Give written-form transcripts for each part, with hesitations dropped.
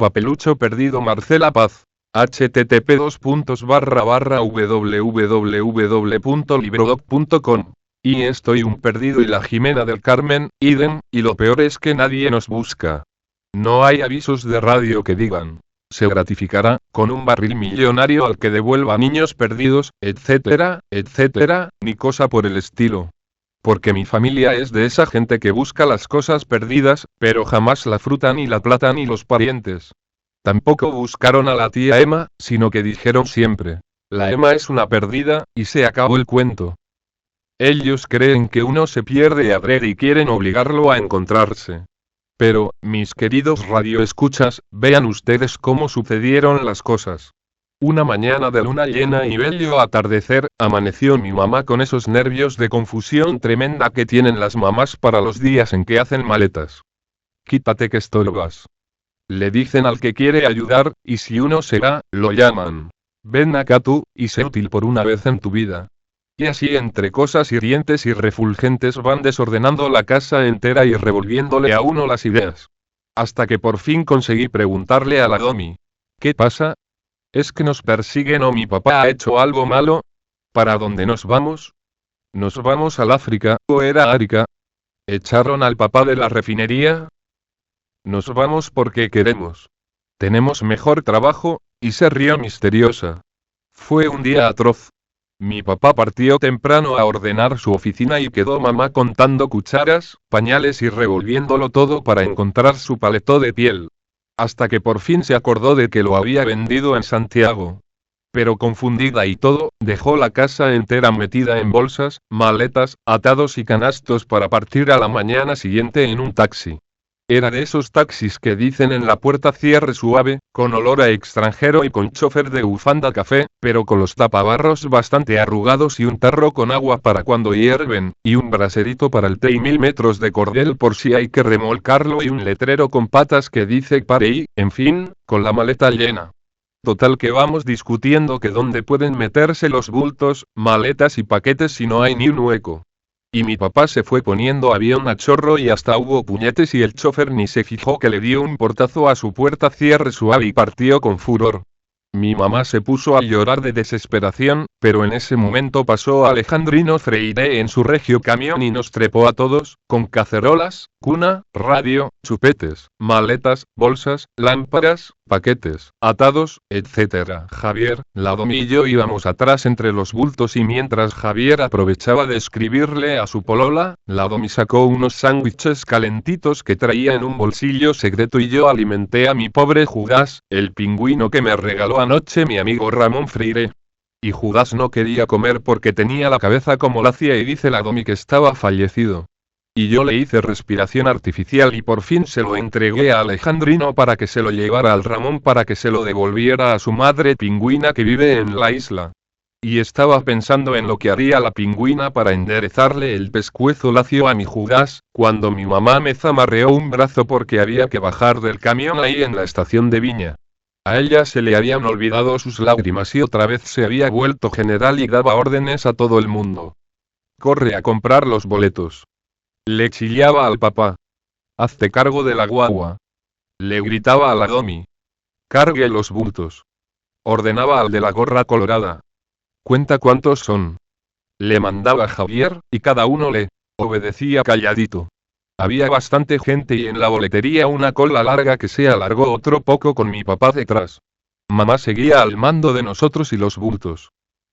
Papelucho perdido Marcela Paz. http://www.librodoc.com. Y estoy un perdido y la Jimena del Carmen, idem, y lo peor es que nadie nos busca. No hay avisos de radio que digan, se gratificará, con un barril millonario al que devuelva niños perdidos, etcétera, etcétera, ni cosa por el estilo. Porque mi familia es de esa gente que busca las cosas perdidas, pero jamás la fruta ni la plata ni los parientes. Tampoco buscaron a la tía Emma, sino que dijeron siempre, la Emma es una perdida, y se acabó el cuento. Ellos creen que uno se pierde adrede y quieren obligarlo a encontrarse. Pero, mis queridos radioescuchas, vean ustedes cómo sucedieron las cosas. Una mañana de luna llena y bello atardecer, amaneció mi mamá con esos nervios de confusión tremenda que tienen las mamás para los días en que hacen maletas. Quítate que estorbas. Le dicen al que quiere ayudar, y si uno se va, lo llaman. Ven acá tú, y sé útil por una vez en tu vida. Y así entre cosas hirientes y refulgentes van desordenando la casa entera y revolviéndole a uno las ideas. Hasta que por fin conseguí preguntarle a la Domi. ¿Qué pasa? ¿Es que nos persiguen o mi papá ha hecho algo malo? ¿Para dónde nos vamos? ¿Nos vamos al África, o era Árica? ¿Echaron al papá de la refinería? Nos vamos porque queremos. Tenemos mejor trabajo, y se rió misteriosa. Fue un día atroz. Mi papá partió temprano a ordenar su oficina y quedó mamá contando cucharas, pañales y revolviéndolo todo para encontrar su paletó de piel. Hasta que por fin se acordó de que lo había vendido en Santiago. Pero confundida y todo, dejó la casa entera metida en bolsas, maletas, atados y canastos para partir a la mañana siguiente en un taxi. Era de esos taxis que dicen en la puerta cierre suave, con olor a extranjero y con chofer de bufanda café, pero con los tapabarros bastante arrugados y un tarro con agua para cuando hierven, y un braserito para el té y 1000 metros de cordel por si hay que remolcarlo y un letrero con patas que dice pare y, en fin, con la maleta llena. Total que vamos discutiendo que dónde pueden meterse los bultos, maletas y paquetes si no hay ni un hueco. Y mi papá se fue poniendo avión a chorro y hasta hubo puñetes y el chofer ni se fijó que le dio un portazo a su puerta cierre suave y partió con furor. Mi mamá se puso a llorar de desesperación, pero en ese momento pasó Alejandrino Freire en su regio camión y nos trepó a todos, con cacerolas, cuna, radio, chupetes, maletas, bolsas, lámparas, paquetes, atados, etc. Javier, la Domi y yo íbamos atrás entre los bultos y mientras Javier aprovechaba de escribirle a su polola, la Domi sacó unos sándwiches calentitos que traía en un bolsillo secreto y yo alimenté a mi pobre Judas, el pingüino que me regaló anoche mi amigo Ramón Freire. Y Judas no quería comer porque tenía la cabeza como lacia y dice la Domi que estaba fallecido. Y yo le hice respiración artificial y por fin se lo entregué a Alejandrino para que se lo llevara al Ramón para que se lo devolviera a su madre pingüina que vive en la isla. Y estaba pensando en lo que haría la pingüina para enderezarle el pescuezo lacio a mi Judas, cuando mi mamá me zamarreó un brazo porque había que bajar del camión ahí en la estación de Viña. A ella se le habían olvidado sus lágrimas y otra vez se había vuelto general y daba órdenes a todo el mundo. Corre a comprar los boletos. Le chillaba al papá. Hazte cargo de la guagua. Le gritaba a la Domi. Cargue los bultos. Ordenaba al de la gorra colorada. Cuenta cuántos son. Le mandaba a Javier, y cada uno le obedecía calladito. Había bastante gente y en la boletería una cola larga que se alargó otro poco con mi papá detrás. Mamá seguía al mando de nosotros y los bultos.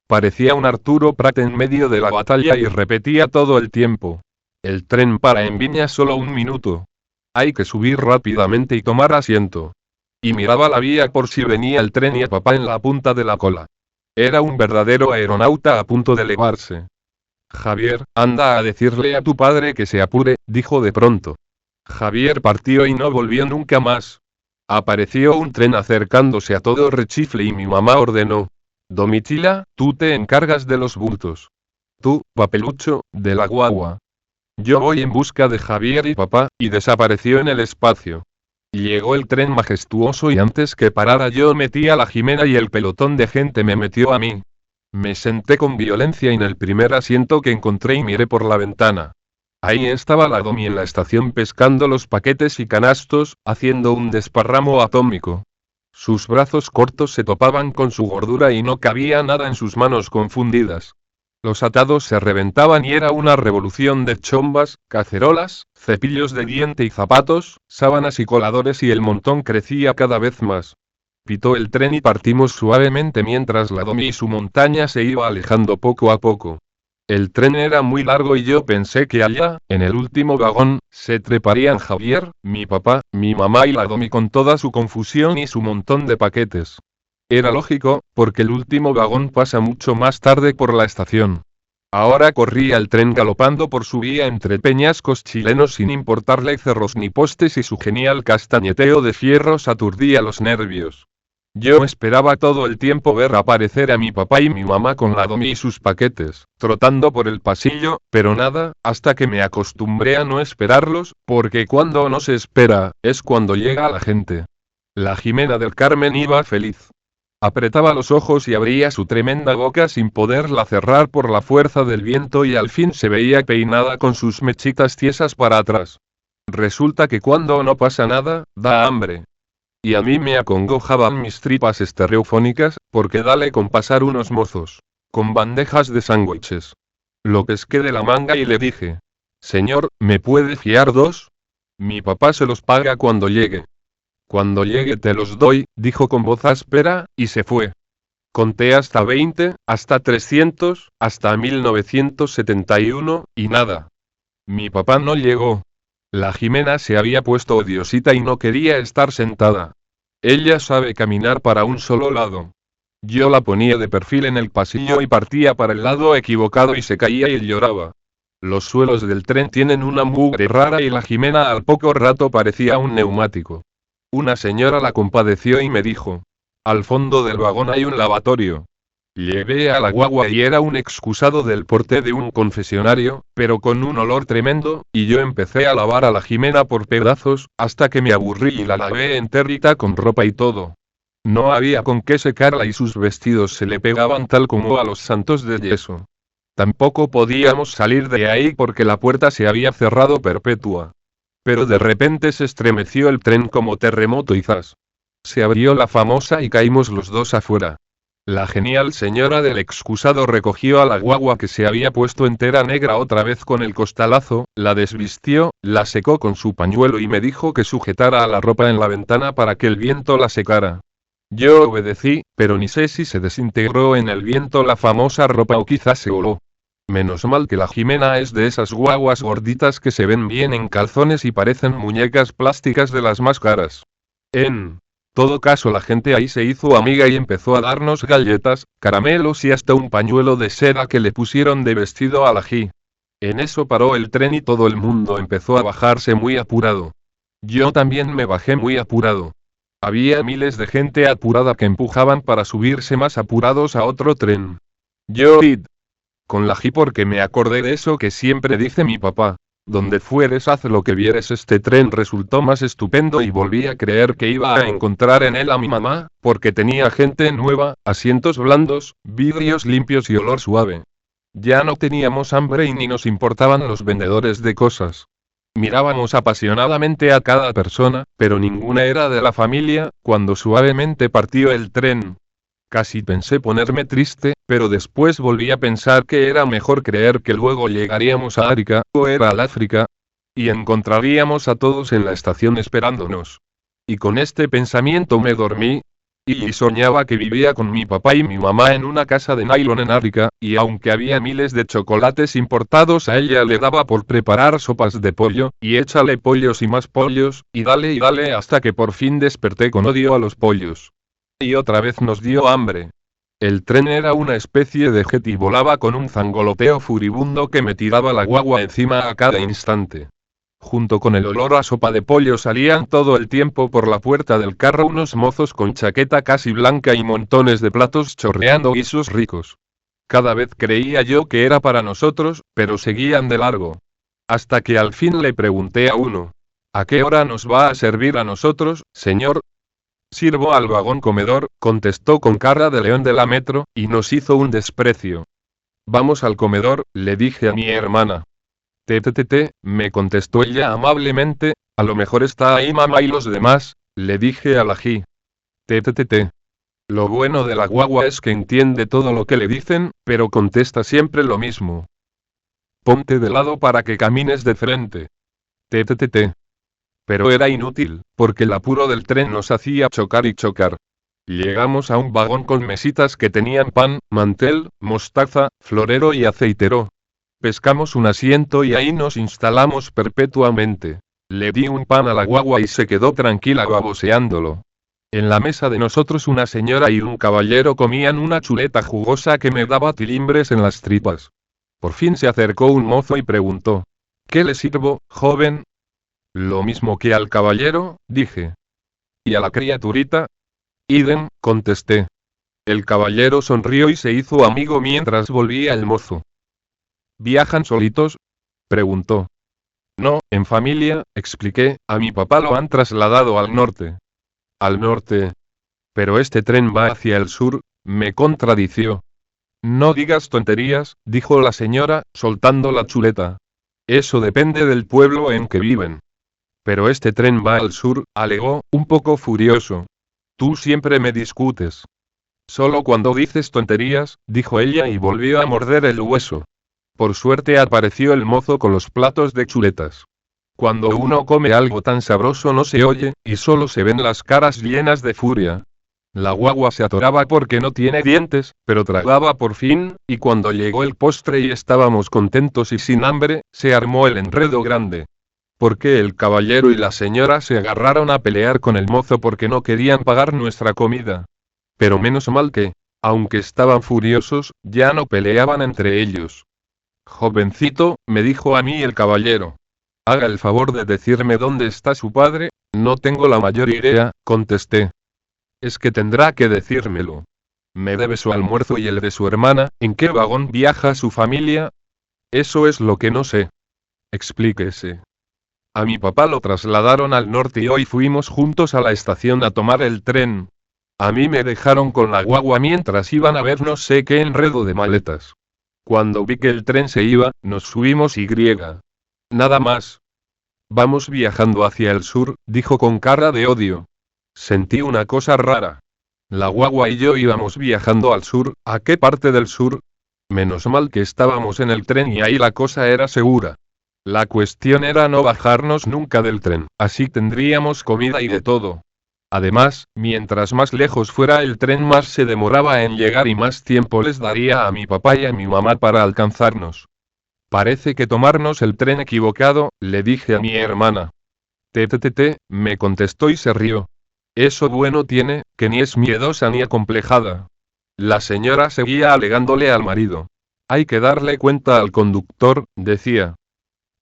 Parecía un Arturo Prat en medio de la batalla y repetía todo el tiempo. El tren para en Viña solo 1 minuto. Hay que subir rápidamente y tomar asiento. Y miraba la vía por si venía el tren y a papá en la punta de la cola. Era un verdadero aeronauta a punto de elevarse. Javier, anda a decirle a tu padre que se apure, dijo de pronto. Javier partió y no volvió nunca más. Apareció un tren acercándose a todo rechifle y mi mamá ordenó. Domitila, tú te encargas de los bultos. Tú, papelucho, de la guagua. Yo voy en busca de Javier y papá, y desapareció en el espacio. Llegó el tren majestuoso y antes que parara yo metí a la Jimena y el pelotón de gente me metió a mí. Me senté con violencia en el primer asiento que encontré y miré por la ventana. Ahí estaba la Domi en la estación pescando los paquetes y canastos, haciendo un desparramo atómico. Sus brazos cortos se topaban con su gordura y no cabía nada en sus manos confundidas. Los atados se reventaban y era una revolución de chombas, cacerolas, cepillos de diente y zapatos, sábanas y coladores y el montón crecía cada vez más. Pitó el tren y partimos suavemente mientras la Domi y su montaña se iba alejando poco a poco. El tren era muy largo y yo pensé que allá, en el último vagón, se treparían Javier, mi papá, mi mamá y la Domi con toda su confusión y su montón de paquetes. Era lógico, porque el último vagón pasa mucho más tarde por la estación. Ahora corría el tren galopando por su vía entre peñascos chilenos sin importarle cerros ni postes y su genial castañeteo de fierros aturdía los nervios. Yo esperaba todo el tiempo ver aparecer a mi papá y mi mamá con la Domi y sus paquetes, trotando por el pasillo, pero nada, hasta que me acostumbré a no esperarlos, porque cuando no se espera, es cuando llega la gente. La Jimena del Carmen iba feliz. Apretaba los ojos y abría su tremenda boca sin poderla cerrar por la fuerza del viento y al fin se veía peinada con sus mechitas tiesas para atrás. Resulta que cuando no pasa nada, da hambre. Y a mí me acongojaban mis tripas estereofónicas, porque dale con pasar unos mozos. Con bandejas de sándwiches. Lo pesqué de la manga y le dije. Señor, ¿me puede fiar dos? Mi papá se los paga cuando llegue. Cuando llegue te los doy, dijo con voz áspera, y se fue. Conté hasta 20, hasta 300, hasta 1971, y nada. Mi papá no llegó. La Jimena se había puesto odiosita y no quería estar sentada. Ella sabe caminar para un solo lado. Yo la ponía de perfil en el pasillo y partía para el lado equivocado y se caía y lloraba. Los suelos del tren tienen una mugre rara y la Jimena al poco rato parecía un neumático. Una señora la compadeció y me dijo. Al fondo del vagón hay un lavatorio. Llevé a la guagua y era un excusado del porte de un confesionario, pero con un olor tremendo, y yo empecé a lavar a la Jimena por pedazos, hasta que me aburrí y la lavé entérita con ropa y todo. No había con qué secarla y sus vestidos se le pegaban tal como a los santos de yeso. Tampoco podíamos salir de ahí porque la puerta se había cerrado perpetua. Pero de repente se estremeció el tren como terremoto y ¡zas! Se abrió la famosa y caímos los dos afuera. La genial señora del excusado recogió a la guagua que se había puesto entera negra otra vez con el costalazo, la desvistió, la secó con su pañuelo y me dijo que sujetara a la ropa en la ventana para que el viento la secara. Yo obedecí, pero ni sé si se desintegró en el viento la famosa ropa o quizás se voló. Menos mal que la Jimena es de esas guaguas gorditas que se ven bien en calzones y parecen muñecas plásticas de las más caras. En todo caso la gente ahí se hizo amiga y empezó a darnos galletas, caramelos y hasta un pañuelo de seda que le pusieron de vestido a la Ji. En eso paró el tren y todo el mundo empezó a bajarse muy apurado. Yo también me bajé muy apurado. Había miles de gente apurada que empujaban para subirse más apurados a otro tren. Yo id con la Ji porque me acordé de eso que siempre dice mi papá. Donde fueres haz lo que vieres. Este tren resultó más estupendo y volví a creer que iba a encontrar en él a mi mamá, porque tenía gente nueva, asientos blandos, vidrios limpios y olor suave. Ya no teníamos hambre y ni nos importaban los vendedores de cosas. Mirábamos apasionadamente a cada persona, pero ninguna era de la familia, cuando suavemente partió el tren. Casi pensé ponerme triste, pero después volví a pensar que era mejor creer que luego llegaríamos a Arica, o era al África, y encontraríamos a todos en la estación esperándonos. Y con este pensamiento me dormí, y soñaba que vivía con mi papá y mi mamá en una casa de nylon en Arica, y aunque había miles de chocolates importados a ella le daba por preparar sopas de pollo, y échale pollos y más pollos, y dale hasta que por fin desperté con odio a los pollos. Y otra vez nos dio hambre. El tren era una especie de jet y volaba con un zangoloteo furibundo que me tiraba la guagua encima a cada instante. Junto con el olor a sopa de pollo salían todo el tiempo por la puerta del carro unos mozos con chaqueta casi blanca y montones de platos chorreando guisos ricos. Cada vez creía yo que era para nosotros, pero seguían de largo. Hasta que al fin le pregunté a uno. ¿A qué hora nos va a servir a nosotros, señor? Sirvo al vagón comedor, contestó con cara de león de la metro, y nos hizo un desprecio. Vamos al comedor, le dije a mi hermana. TTT, me contestó ella amablemente, a lo mejor está ahí mamá y los demás, le dije a la Ji. TTT. Lo bueno de la guagua es que entiende todo lo que le dicen, pero contesta siempre lo mismo. Ponte de lado para que camines de frente. TTT. Pero era inútil, porque el apuro del tren nos hacía chocar y chocar. Llegamos a un vagón con mesitas que tenían pan, mantel, mostaza, florero y aceitero. Pescamos un asiento y ahí nos instalamos perpetuamente. Le di un pan a la guagua y se quedó tranquila baboseándolo. En la mesa de nosotros una señora y un caballero comían una chuleta jugosa que me daba tilimbres en las tripas. Por fin se acercó un mozo y preguntó: ¿Qué le sirvo, joven? Lo mismo que al caballero, dije. ¿Y a la criaturita? Idem, contesté. El caballero sonrió y se hizo amigo mientras volvía el mozo. ¿Viajan solitos?, preguntó. No, en familia, expliqué, a mi papá lo han trasladado al norte. ¿Al norte? Pero este tren va hacia el sur, me contradició. No digas tonterías, dijo la señora, soltando la chuleta. Eso depende del pueblo en que viven. Pero este tren va al sur, alegó, un poco furioso. Tú siempre me discutes. Solo cuando dices tonterías, dijo ella y volvió a morder el hueso. Por suerte apareció el mozo con los platos de chuletas. Cuando uno come algo tan sabroso no se oye, y solo se ven las caras llenas de furia. La guagua se atoraba porque no tiene dientes, pero tragaba por fin, y cuando llegó el postre y estábamos contentos y sin hambre, se armó el enredo grande. Porque el caballero y la señora se agarraron a pelear con el mozo porque no querían pagar nuestra comida. Pero menos mal que, aunque estaban furiosos, ya no peleaban entre ellos. Jovencito, me dijo a mí el caballero. Haga el favor de decirme dónde está su padre. No tengo la mayor idea, contesté. Es que tendrá que decírmelo. Me debe su almuerzo y el de su hermana. ¿En qué vagón viaja su familia? Eso es lo que no sé. Explíquese. A mi papá lo trasladaron al norte y hoy fuimos juntos a la estación a tomar el tren. A mí me dejaron con la guagua mientras iban a ver no sé qué enredo de maletas. Cuando vi que el tren se iba, nos subimos y griega. Nada más. Vamos viajando hacia el sur, dijo con cara de odio. Sentí una cosa rara. La guagua y yo íbamos viajando al sur. ¿A qué parte del sur? Menos mal que estábamos en el tren y ahí la cosa era segura. La cuestión era no bajarnos nunca del tren, así tendríamos comida y de todo. Además, mientras más lejos fuera el tren más se demoraba en llegar y más tiempo les daría a mi papá y a mi mamá para alcanzarnos. Parece que tomarnos el tren equivocado, le dije a mi hermana. TTT, me contestó y se rió. Eso bueno tiene, que ni es miedosa ni acomplejada. La señora seguía alegándole al marido. Hay que darle cuenta al conductor, decía.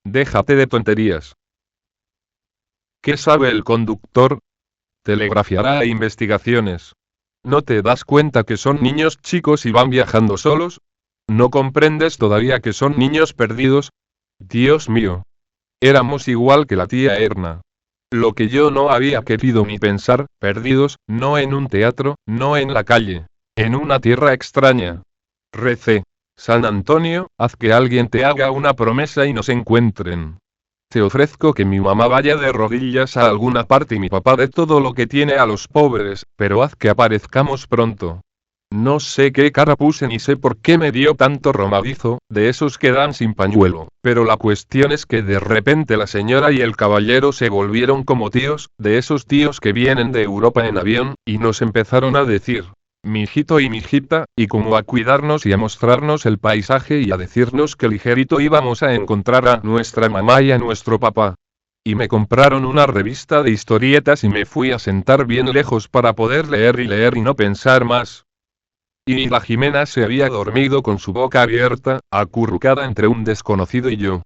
Déjate de tonterías. ¿Qué sabe el conductor? Telegrafiará a investigaciones. ¿No te das cuenta que son niños chicos y van viajando solos? ¿No comprendes todavía que son niños perdidos? Dios mío. Éramos igual que la tía Erna. Lo que yo no había querido ni pensar, perdidos, no en un teatro, no en la calle, en una tierra extraña. Recé. San Antonio, haz que alguien te haga una promesa y nos encuentren. Te ofrezco que mi mamá vaya de rodillas a alguna parte y mi papá dé todo lo que tiene a los pobres, pero haz que aparezcamos pronto. No sé qué cara puse ni sé por qué me dio tanto romadizo, de esos que dan sin pañuelo, pero la cuestión es que de repente la señora y el caballero se volvieron como tíos, de esos tíos que vienen de Europa en avión, y nos empezaron a decir, mijito y mijita, y como a cuidarnos y a mostrarnos el paisaje y a decirnos que ligerito íbamos a encontrar a nuestra mamá y a nuestro papá. Y me compraron una revista de historietas y me fui a sentar bien lejos para poder leer y no pensar más. Y la Jimena se había dormido con su boca abierta, acurrucada entre un desconocido y yo.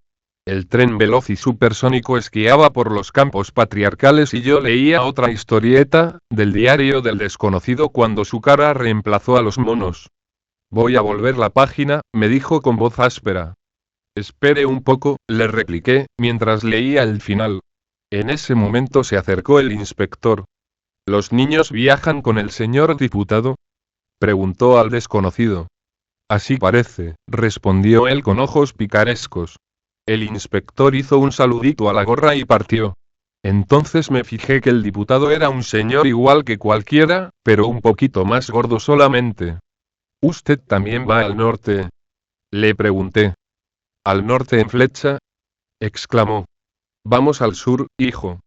El tren veloz y supersónico esquiaba por los campos patriarcales y yo leía otra historieta, del diario del desconocido cuando su cara reemplazó a los monos. Voy a volver la página, me dijo con voz áspera. Espere un poco, le repliqué, mientras leía el final. En ese momento se acercó el inspector. ¿Los niños viajan con el señor diputado?, preguntó al desconocido. Así parece, respondió él con ojos picarescos. El inspector hizo un saludito a la gorra y partió. Entonces me fijé que el diputado era un señor igual que cualquiera, pero un poquito más gordo solamente. ¿Usted también va al norte?, le pregunté. ¿Al norte en flecha?, exclamó. Vamos al sur, hijo.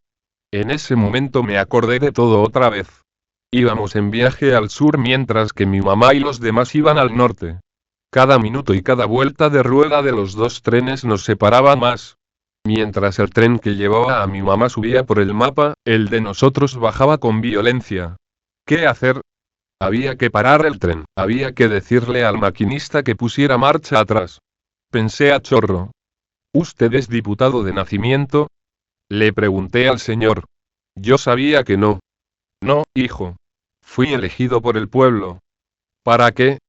En ese momento me acordé de todo otra vez. Íbamos en viaje al sur mientras que mi mamá y los demás iban al norte. Cada minuto y cada vuelta de rueda de los dos trenes nos separaba más. Mientras el tren que llevaba a mi mamá subía por el mapa, el de nosotros bajaba con violencia. ¿Qué hacer? Había que parar el tren, había que decirle al maquinista que pusiera marcha atrás. Pensé a chorro. ¿Usted es diputado de nacimiento?, le pregunté al señor. Yo sabía que no. No, hijo. Fui elegido por el pueblo. ¿Para qué?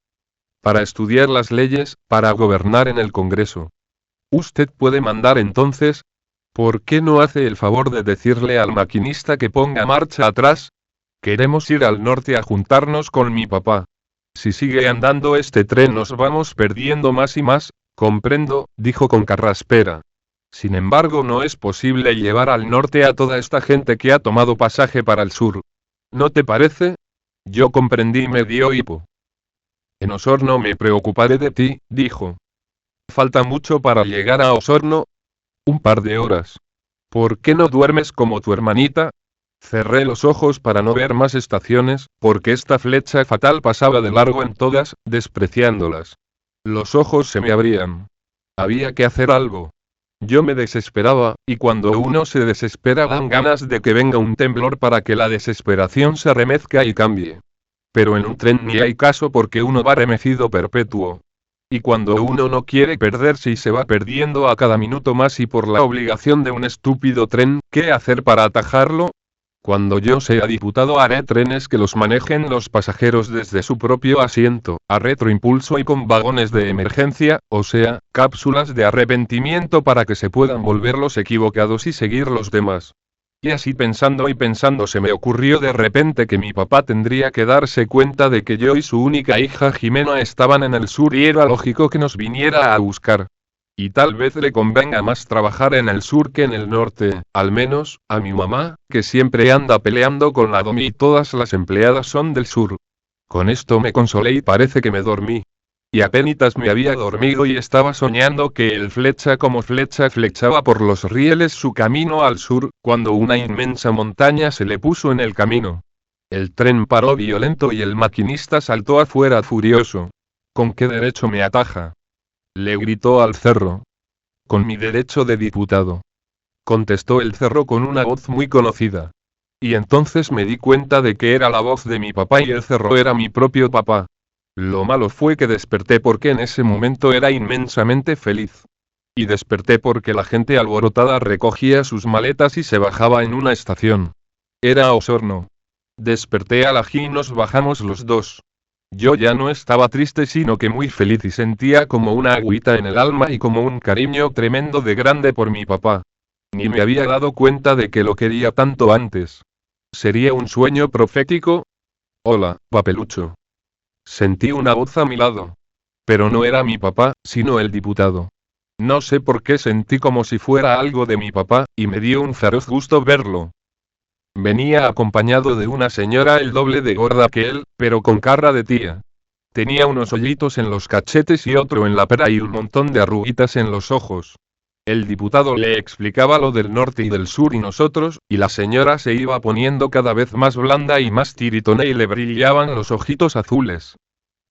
Para estudiar las leyes, para gobernar en el Congreso. ¿Usted puede mandar entonces? ¿Por qué no hace el favor de decirle al maquinista que ponga marcha atrás? Queremos ir al norte a juntarnos con mi papá. Si sigue andando este tren nos vamos perdiendo más y más, comprendo, dijo con carraspera. Sin embargo, no es posible llevar al norte a toda esta gente que ha tomado pasaje para el sur. ¿No te parece? Yo comprendí y me dio hipo. En Osorno me preocuparé de ti, dijo. ¿Falta mucho para llegar a Osorno? Un par de horas. ¿Por qué no duermes como tu hermanita? Cerré los ojos para no ver más estaciones, porque esta flecha fatal pasaba de largo en todas, despreciándolas. Los ojos se me abrían. Había que hacer algo. Yo me desesperaba, y cuando uno se desespera dan ganas de que venga un temblor para que la desesperación se remezca y cambie. Pero en un tren ni hay caso porque uno va remecido perpetuo. Y cuando uno no quiere perderse y se va perdiendo a cada minuto más y por la obligación de un estúpido tren, ¿qué hacer para atajarlo? Cuando yo sea diputado haré trenes que los manejen los pasajeros desde su propio asiento, a retroimpulso y con vagones de emergencia, o sea, cápsulas de arrepentimiento para que se puedan volver los equivocados y seguir los demás. Y así pensando y pensando se me ocurrió de repente que mi papá tendría que darse cuenta de que yo y su única hija Jimena estaban en el sur y era lógico que nos viniera a buscar. Y tal vez le convenga más trabajar en el sur que en el norte, al menos, a mi mamá, que siempre anda peleando con la Domi y todas las empleadas son del sur. Con esto me consolé y parece que me dormí. Y apenitas me había dormido y estaba soñando que el flecha como flecha flechaba por los rieles su camino al sur, cuando una inmensa montaña se le puso en el camino. El tren paró violento y el maquinista saltó afuera furioso. ¿Con qué derecho me ataja?, le gritó al cerro. Con mi derecho de diputado, contestó el cerro con una voz muy conocida. Y entonces me di cuenta de que era la voz de mi papá y el cerro era mi propio papá. Lo malo fue que desperté porque en ese momento era inmensamente feliz. Y desperté porque la gente alborotada recogía sus maletas y se bajaba en una estación. Era Osorno. Desperté a la G y nos bajamos los dos. Yo ya no estaba triste sino que muy feliz y sentía como una agüita en el alma y como un cariño tremendo de grande por mi papá. Ni me había dado cuenta de que lo quería tanto antes. ¿Sería un sueño profético? Hola, papelucho. Sentí una voz a mi lado. Pero no era mi papá, sino el diputado. No sé por qué sentí como si fuera algo de mi papá, y me dio un feroz gusto verlo. Venía acompañado de una señora el doble de gorda que él, pero con cara de tía. Tenía unos hoyitos en los cachetes y otro en la pera y un montón de arruguitas en los ojos. El diputado le explicaba lo del norte y del sur y nosotros, y la señora se iba poniendo cada vez más blanda y más tiritona y le brillaban los ojitos azules.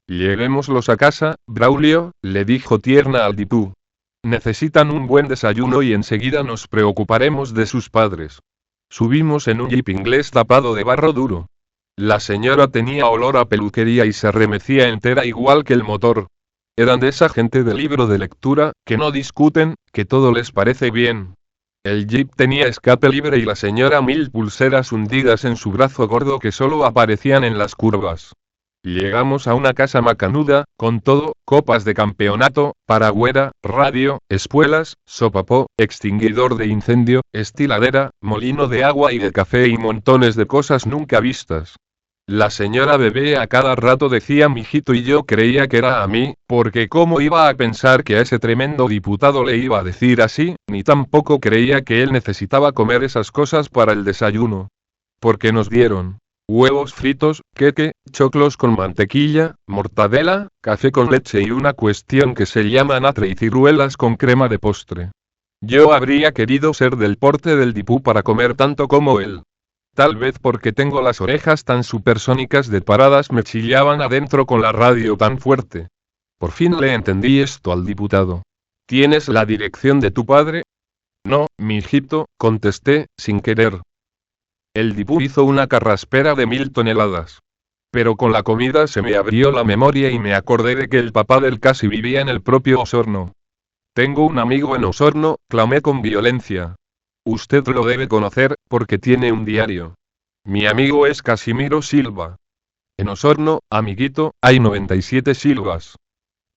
Llevémoslos a casa, Braulio, le dijo tierna al dipú. Necesitan un buen desayuno y enseguida nos preocuparemos de sus padres. Subimos en un jeep inglés tapado de barro duro. La señora tenía olor a peluquería y se remecía entera igual que el motor. Eran de esa gente de libro de lectura, que no discuten, que todo les parece bien. El jeep tenía escape libre y la señora 1000 pulseras hundidas en su brazo gordo que solo aparecían en las curvas. Llegamos a una casa macanuda, con todo, copas de campeonato, paragüera, radio, espuelas, sopapó, extinguidor de incendio, estiladera, molino de agua y de café y montones de cosas nunca vistas. La señora Bebé a cada rato decía mijito y yo creía que era a mí, porque cómo iba a pensar que a ese tremendo diputado le iba a decir así, ni tampoco creía que él necesitaba comer esas cosas para el desayuno. Porque nos dieron huevos fritos, queque, choclos con mantequilla, mortadela, café con leche y una cuestión que se llama natre y ciruelas con crema de postre. Yo habría querido ser del porte del dipú para comer tanto como él. Tal vez porque tengo las orejas tan supersónicas de paradas me chillaban adentro con la radio tan fuerte. Por fin le entendí esto al diputado. ¿Tienes la dirección de tu padre? No, mijito, contesté, sin querer. El dipú hizo una carraspera de 1000 toneladas. Pero con la comida se me abrió la memoria y me acordé de que el papá del casi vivía en el propio Osorno. Tengo un amigo en Osorno, clamé con violencia. Usted lo debe conocer, porque tiene un diario. Mi amigo es Casimiro Silva. En Osorno, amiguito, hay 97 Silvas.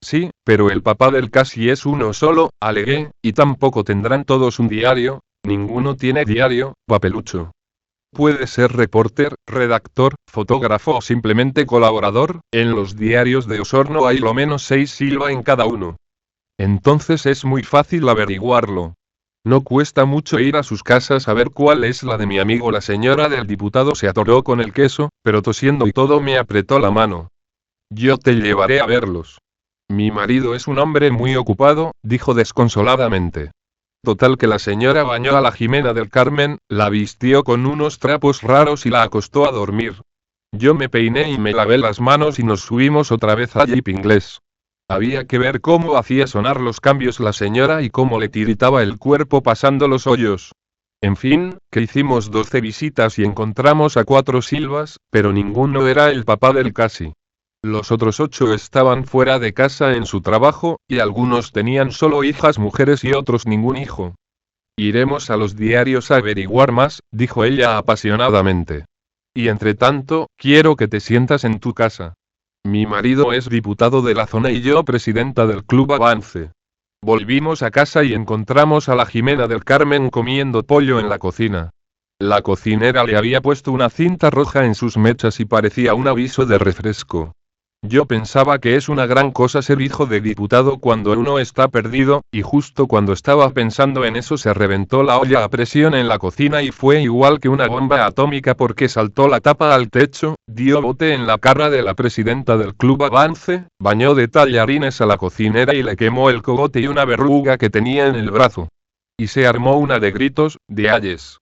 Sí, pero el papá del Casi es uno solo, alegué, y tampoco tendrán todos un diario, ninguno tiene diario, papelucho. Puede ser reporter, redactor, fotógrafo o simplemente colaborador, en los diarios de Osorno hay lo menos 6 Silva en cada uno. Entonces es muy fácil averiguarlo. No cuesta mucho ir a sus casas a ver cuál es la de mi amigo. La señora del diputado se atoró con el queso, pero tosiendo y todo me apretó la mano. Yo te llevaré a verlos. Mi marido es un hombre muy ocupado, dijo desconsoladamente. Total que la señora bañó a la Jimena del Carmen, la vistió con unos trapos raros y la acostó a dormir. Yo me peiné y me lavé las manos y nos subimos otra vez al jeep inglés. Había que ver cómo hacía sonar los cambios la señora y cómo le tiritaba el cuerpo pasando los hoyos. En fin, que hicimos 12 visitas y encontramos a 4 Silvas, pero ninguno era el papá del Casi. Los otros 8 estaban fuera de casa en su trabajo, y algunos tenían solo hijas mujeres y otros ningún hijo. Iremos a los diarios a averiguar más, dijo ella apasionadamente. Y entre tanto, quiero que te sientas en tu casa. Mi marido es diputado de la zona y yo presidenta del Club Avance. Volvimos a casa y encontramos a la Jimena del Carmen comiendo pollo en la cocina. La cocinera le había puesto una cinta roja en sus mechas y parecía un aviso de refresco. Yo pensaba que es una gran cosa ser hijo de diputado cuando uno está perdido, y justo cuando estaba pensando en eso se reventó la olla a presión en la cocina y fue igual que una bomba atómica porque saltó la tapa al techo, dio bote en la cara de la presidenta del Club Avance, bañó de tallarines a la cocinera y le quemó el cogote y una verruga que tenía en el brazo. Y se armó una de gritos, de ayes.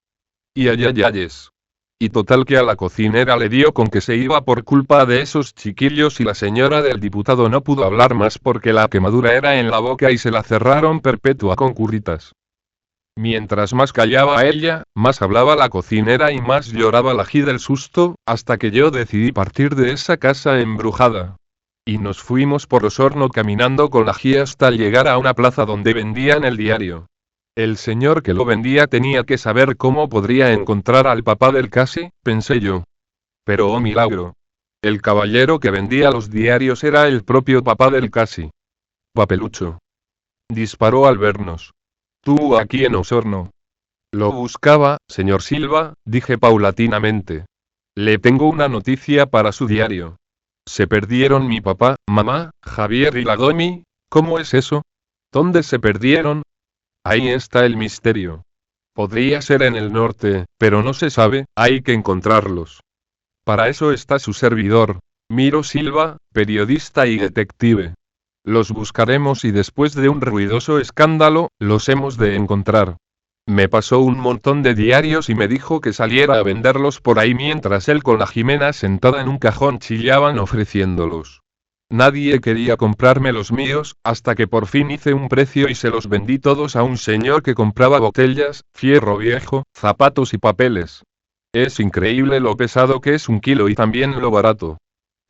Y ayayayes. Y total que a la cocinera le dio con que se iba por culpa de esos chiquillos y la señora del diputado no pudo hablar más porque la quemadura era en la boca y se la cerraron perpetua con curritas. Mientras más callaba ella, más hablaba la cocinera y más lloraba la Ji del susto, hasta que yo decidí partir de esa casa embrujada. Y nos fuimos por Osorno caminando con la Ji hasta llegar a una plaza donde vendían el diario. El señor que lo vendía tenía que saber cómo podría encontrar al papá del Casi, pensé yo. Pero oh milagro. El caballero que vendía los diarios era el propio papá del Casi. Papelucho. Disparó al vernos. Tú aquí en Osorno. Lo buscaba, señor Silva, dije paulatinamente. Le tengo una noticia para su diario. Se perdieron mi papá, mamá, Javier y la Domi. ¿Cómo es eso? ¿Dónde se perdieron? Ahí está el misterio. Podría ser en el norte, pero no se sabe, hay que encontrarlos. Para eso está su servidor, Miro Silva, periodista y detective. Los buscaremos y después de un ruidoso escándalo, los hemos de encontrar. Me pasó un montón de diarios y me dijo que saliera a venderlos por ahí mientras él con la Jimena sentada en un cajón chillaban ofreciéndolos. Nadie quería comprarme los míos, hasta que por fin hice un precio y se los vendí todos a un señor que compraba botellas, fierro viejo, zapatos y papeles. Es increíble lo pesado que es 1 kilo y también lo barato.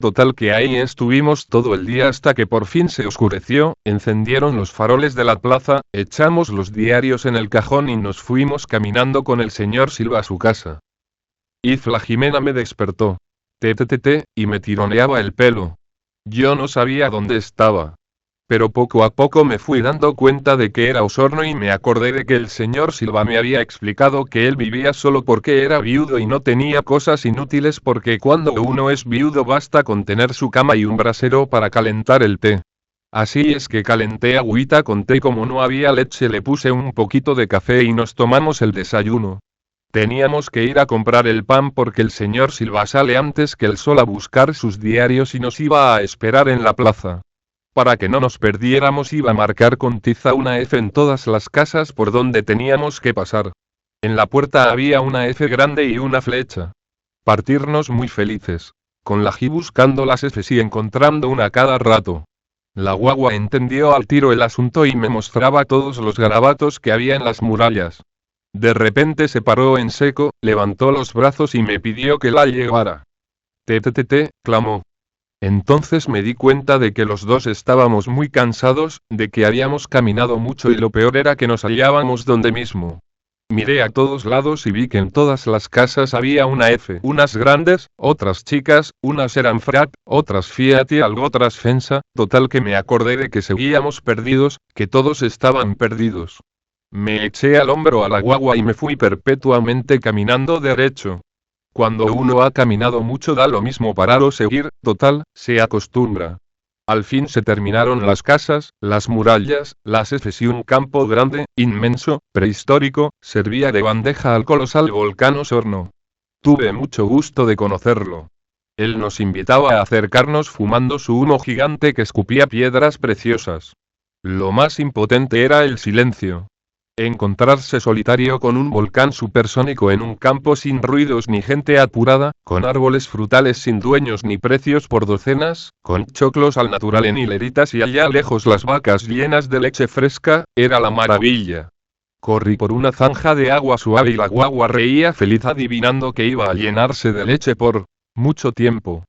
Total que ahí estuvimos todo el día hasta que por fin se oscureció, encendieron los faroles de la plaza, echamos los diarios en el cajón y nos fuimos caminando con el señor Silva a su casa. La Jimena me despertó. Y me tironeaba el pelo. Yo no sabía dónde estaba. Pero poco a poco me fui dando cuenta de que era Osorno y me acordé de que el señor Silva me había explicado que él vivía solo porque era viudo y no tenía cosas inútiles porque cuando uno es viudo basta con tener su cama y un brasero para calentar el té. Así es que calenté agüita con té, como no había leche le puse un poquito de café y nos tomamos el desayuno. Teníamos que ir a comprar el pan porque el señor Silva sale antes que el sol a buscar sus diarios y nos iba a esperar en la plaza. Para que no nos perdiéramos iba a marcar con tiza una F en todas las casas por donde teníamos que pasar. En la puerta había una F grande y una flecha. Partirnos muy felices. Con la G buscando las Fs y encontrando una cada rato. La guagua entendió al tiro el asunto y me mostraba todos los garabatos que había en las murallas. De repente se paró en seco, levantó los brazos y me pidió que la llevara. Te, clamó. Entonces me di cuenta de que los dos estábamos muy cansados, de que habíamos caminado mucho y lo peor era que nos hallábamos donde mismo. Miré a todos lados y vi que en todas las casas había una F, unas grandes, otras chicas, unas eran Frat, otras Fiat y algo otras Fensa, total que me acordé de que seguíamos perdidos, que todos estaban perdidos. Me eché al hombro a la guagua y me fui perpetuamente caminando derecho. Cuando uno ha caminado mucho da lo mismo parar o seguir, total, se acostumbra. Al fin se terminaron las casas, las murallas, las Fs y un campo grande, inmenso, prehistórico, servía de bandeja al colosal volcán Osorno. Tuve mucho gusto de conocerlo. Él nos invitaba a acercarnos fumando su humo gigante que escupía piedras preciosas. Lo más impotente era el silencio. Encontrarse solitario con un volcán supersónico en un campo sin ruidos ni gente apurada, con árboles frutales sin dueños ni precios por docenas, con choclos al natural en hileritas y allá lejos las vacas llenas de leche fresca, era la maravilla. Corrí por una zanja de agua suave y la guagua reía feliz adivinando que iba a llenarse de leche por mucho tiempo.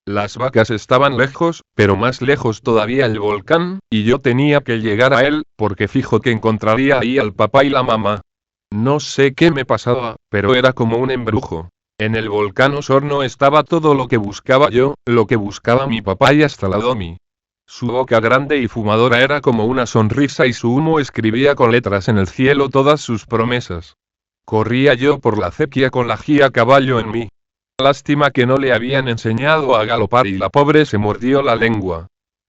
Las vacas estaban lejos, pero más lejos todavía el volcán, y yo tenía que llegar a él, porque fijo que encontraría ahí al papá y la mamá. No sé qué me pasaba, pero era como un embrujo. En el volcán Osorno estaba todo lo que buscaba yo, lo que buscaba mi papá y hasta la Domi. Su boca grande y fumadora era como una sonrisa y su humo escribía con letras en el cielo todas sus promesas. Corría yo por la acequia con la guía a caballo en mí. Lástima que no le habían enseñado a galopar y la pobre se mordió la lengua.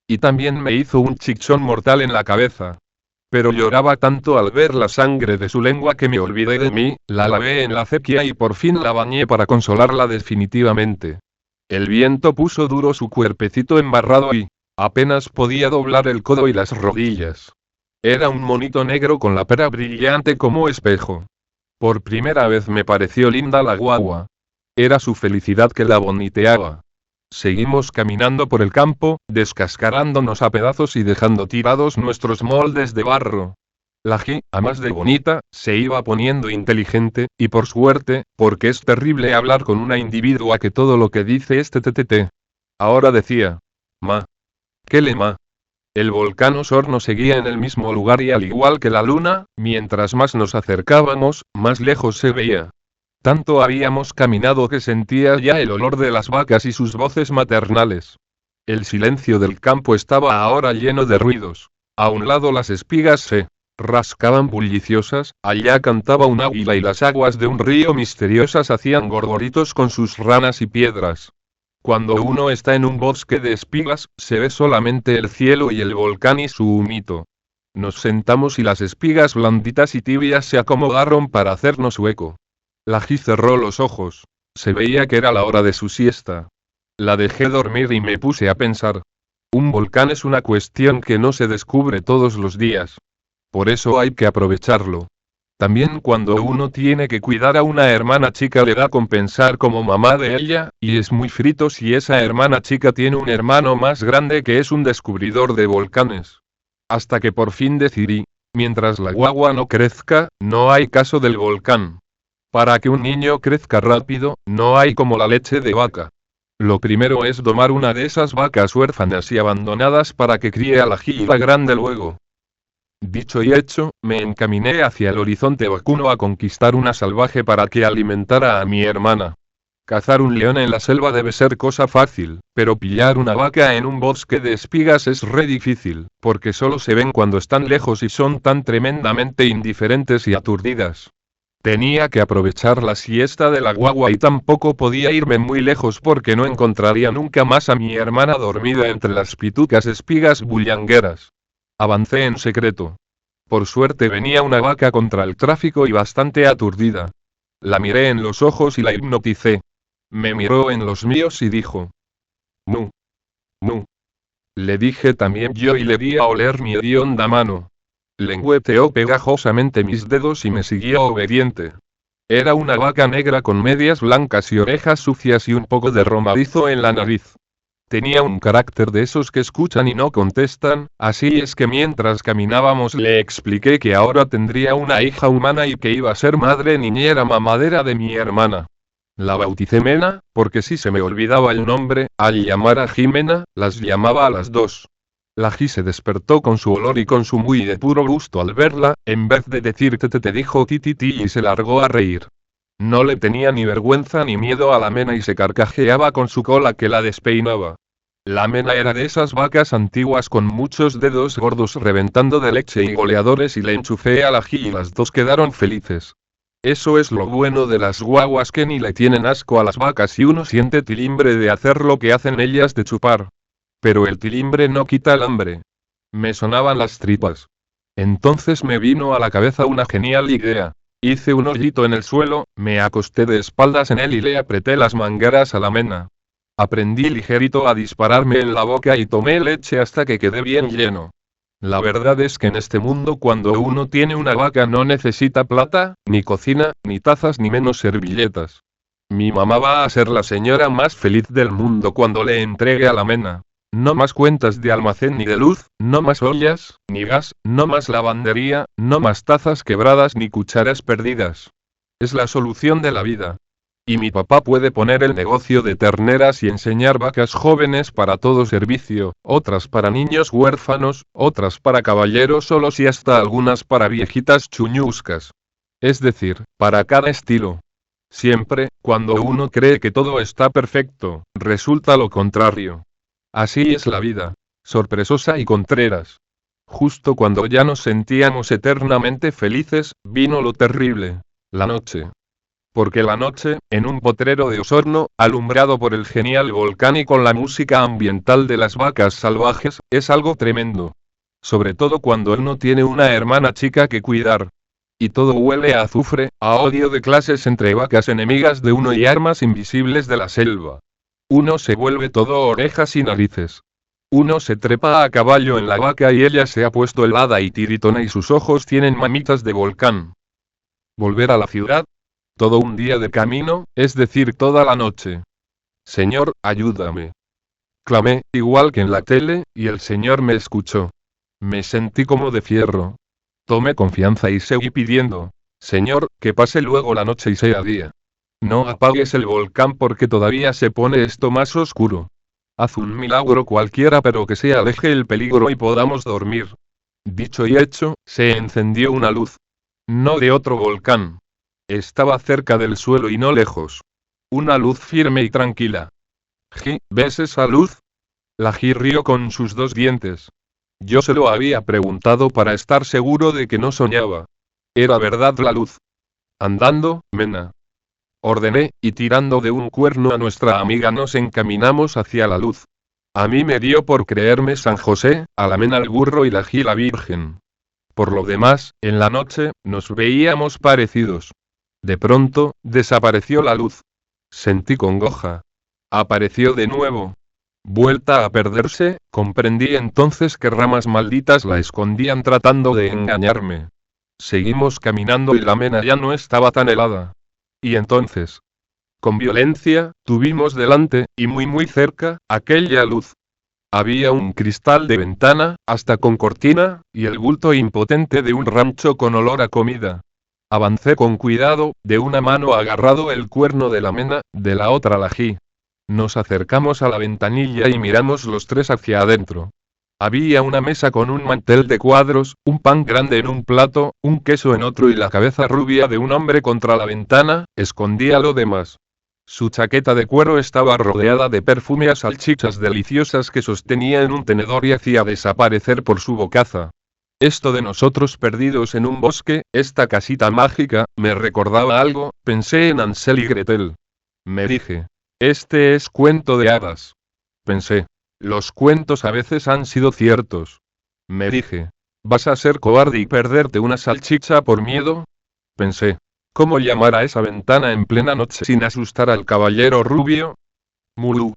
Y también me hizo un chichón mortal en la cabeza. Pero lloraba tanto al ver la sangre de su lengua que me olvidé de mí, la lavé en la acequia y por fin la bañé para consolarla definitivamente. El viento puso duro su cuerpecito embarrado y apenas podía doblar el codo y las rodillas. Era un monito negro con la pera brillante como espejo. Por primera vez me pareció linda la guagua. Era su felicidad que la boniteaba. Seguimos caminando por el campo, descascarándonos a pedazos y dejando tirados nuestros moldes de barro. La G, a más de bonita, se iba poniendo inteligente, y por suerte, porque es terrible hablar con una individua que todo lo que dice es TTT. Ahora decía: ma. ¿Qué le ma? El volcán Osorno seguía en el mismo lugar y al igual que la luna, mientras más nos acercábamos, más lejos se veía. Tanto habíamos caminado que sentía ya el olor de las vacas y sus voces maternales. El silencio del campo estaba ahora lleno de ruidos. A un lado las espigas se rascaban bulliciosas, allá cantaba un águila y las aguas de un río misteriosas hacían gorgoritos con sus ranas y piedras. Cuando uno está en un bosque de espigas, se ve solamente el cielo y el volcán y su humito. Nos sentamos y las espigas blanditas y tibias se acomodaron para hacernos hueco. La G cerró los ojos. Se veía que era la hora de su siesta. La dejé dormir y me puse a pensar. Un volcán es una cuestión que no se descubre todos los días. Por eso hay que aprovecharlo. También cuando uno tiene que cuidar a una hermana chica le da con pensar como mamá de ella, y es muy frito si esa hermana chica tiene un hermano más grande que es un descubridor de volcanes. Hasta que por fin decidí, mientras la guagua no crezca, no hay caso del volcán. Para que un niño crezca rápido, no hay como la leche de vaca. Lo primero es domar una de esas vacas huérfanas y abandonadas para que críe a la gila grande luego. Dicho y hecho, me encaminé hacia el horizonte vacuno a conquistar una salvaje para que alimentara a mi hermana. Cazar un león en la selva debe ser cosa fácil, pero pillar una vaca en un bosque de espigas es re difícil, porque solo se ven cuando están lejos y son tan tremendamente indiferentes y aturdidas. Tenía que aprovechar la siesta de la guagua y tampoco podía irme muy lejos porque no encontraría nunca más a mi hermana dormida entre las pitucas espigas bullangueras. Avancé en secreto. Por suerte venía una vaca contra el tráfico y bastante aturdida. La miré en los ojos y la hipnoticé. Me miró en los míos y dijo: "Mu. Mu". Le dije también yo y le di a oler mi hedionda mano. Lengüeteó pegajosamente mis dedos y me siguió obediente. Era una vaca negra con medias blancas y orejas sucias y un poco de romadizo en la nariz. Tenía un carácter de esos que escuchan y no contestan, así es que mientras caminábamos le expliqué que ahora tendría una hija humana y que iba a ser madre niñera mamadera de mi hermana. La bauticé Mena, porque si se me olvidaba el nombre, al llamar a Jimena, las llamaba a las dos. La Ji se despertó con su olor y con su muy de puro gusto al verla, en vez de decir te dijo ti y se largó a reír. No le tenía ni vergüenza ni miedo a la Mena y se carcajeaba con su cola que la despeinaba. La Mena era de esas vacas antiguas con muchos dedos gordos reventando de leche y goleadores y le enchufé a la Ji y las dos quedaron felices. Eso es lo bueno de las guaguas que ni le tienen asco a las vacas y uno siente tilimbre de hacer lo que hacen ellas de chupar. Pero el tilimbre no quita el hambre. Me sonaban las tripas. Entonces me vino a la cabeza una genial idea. Hice un hoyito en el suelo, me acosté de espaldas en él y le apreté las mangueras a la Mena. Aprendí ligerito a dispararme en la boca y tomé leche hasta que quedé bien lleno. La verdad es que en este mundo cuando uno tiene una vaca no necesita plata, ni cocina, ni tazas ni menos servilletas. Mi mamá va a ser la señora más feliz del mundo cuando le entregue a la Mena. No más cuentas de almacén ni de luz, no más ollas, ni gas, no más lavandería, no más tazas quebradas ni cucharas perdidas. Es la solución de la vida. Y mi papá puede poner el negocio de terneras y enseñar vacas jóvenes para todo servicio, otras para niños huérfanos, otras para caballeros solos y hasta algunas para viejitas chuñuscas. Es decir, para cada estilo. Siempre, cuando uno cree que todo está perfecto, resulta lo contrario. Así es la vida, sorpresosa y contreras. Justo cuando ya nos sentíamos eternamente felices, vino lo terrible, la noche. Porque la noche, en un potrero de Osorno, alumbrado por el genial volcán y con la música ambiental de las vacas salvajes, es algo tremendo. Sobre todo cuando uno tiene una hermana chica que cuidar. Y todo huele a azufre, a odio de clases entre vacas enemigas de uno y armas invisibles de la selva. Uno se vuelve todo orejas y narices. Uno se trepa a caballo en la vaca y ella se ha puesto helada y tiritona y sus ojos tienen mamitas de volcán. Volver a la ciudad. Todo un día de camino, es decir, toda la noche. Señor, ayúdame. Clamé, igual que en la tele, y el señor me escuchó. Me sentí como de fierro. Tomé confianza y seguí pidiendo. Señor, que pase luego la noche y sea día. No apagues el volcán porque todavía se pone esto más oscuro. Haz un milagro cualquiera pero que se aleje el peligro y podamos dormir. Dicho y hecho, se encendió una luz. No de otro volcán. Estaba cerca del suelo y no lejos. Una luz firme y tranquila. Ji, ¿ves esa luz? La Ji rió con sus dos dientes. Yo se lo había preguntado para estar seguro de que no soñaba. Era verdad la luz. Andando, Mena. Ordené, y tirando de un cuerno a nuestra amiga nos encaminamos hacia la luz. A mí me dio por creerme San José, a la Mena el burro y la Ji la Virgen. Por lo demás, en la noche, nos veíamos parecidos. De pronto, desapareció la luz. Sentí congoja. Apareció de nuevo. Vuelta a perderse, comprendí entonces que ramas malditas la escondían tratando de engañarme. Seguimos caminando y la Mena ya no estaba tan helada. Y entonces, con violencia, tuvimos delante, y muy cerca, aquella luz. Había un cristal de ventana, hasta con cortina, y el bulto impotente de un rancho con olor a comida. Avancé con cuidado, de una mano agarrado el cuerno de la Mena, de la otra la Ji. Nos acercamos a la ventanilla y miramos los tres hacia adentro. Había una mesa con un mantel de cuadros, un pan grande en un plato, un queso en otro y la cabeza rubia de un hombre contra la ventana, escondía lo demás. Su chaqueta de cuero estaba rodeada de perfume a salchichas deliciosas que sostenía en un tenedor y hacía desaparecer por su bocaza. Esto de nosotros perdidos en un bosque, esta casita mágica, me recordaba algo. Pensé en Hansel y Gretel. Me dije, este es cuento de hadas. Pensé, los cuentos a veces han sido ciertos. Me dije, ¿vas a ser cobarde y perderte una salchicha por miedo? Pensé, ¿cómo llamar a esa ventana en plena noche sin asustar al caballero rubio? Mulú,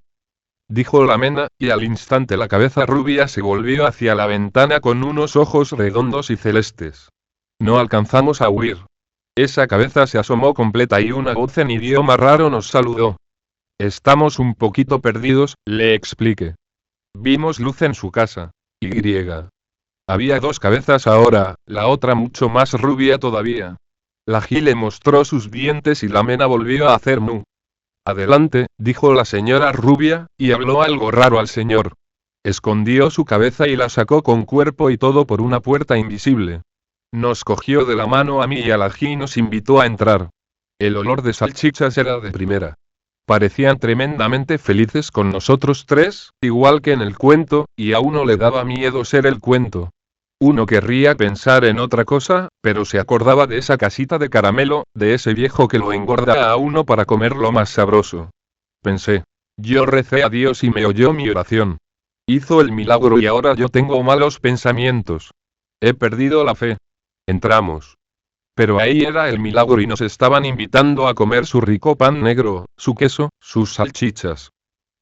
dijo la mena, y al instante la cabeza rubia se volvió hacia la ventana con unos ojos redondos y celestes. No alcanzamos a huir. Esa cabeza se asomó completa y una voz en idioma raro nos saludó. Estamos un poquito perdidos, le expliqué. Vimos luz en su casa. Y. Había dos cabezas ahora, la otra mucho más rubia todavía. La G le mostró sus dientes y la mena volvió a hacer mu. Adelante, dijo la señora rubia, y habló algo raro al señor. Escondió su cabeza y la sacó con cuerpo y todo por una puerta invisible. Nos cogió de la mano a mí y a la G y nos invitó a entrar. El olor de salchichas era de primera. Parecían tremendamente felices con nosotros tres, igual que en el cuento, y a uno le daba miedo ser el cuento. Uno querría pensar en otra cosa, pero se acordaba de esa casita de caramelo, de ese viejo que lo engorda a uno para comerlo más sabroso. Pensé. Yo recé a Dios y me oyó mi oración. Hizo el milagro y ahora yo tengo malos pensamientos. He perdido la fe. Entramos. Pero ahí era el milagro y nos estaban invitando a comer su rico pan negro, su queso, sus salchichas.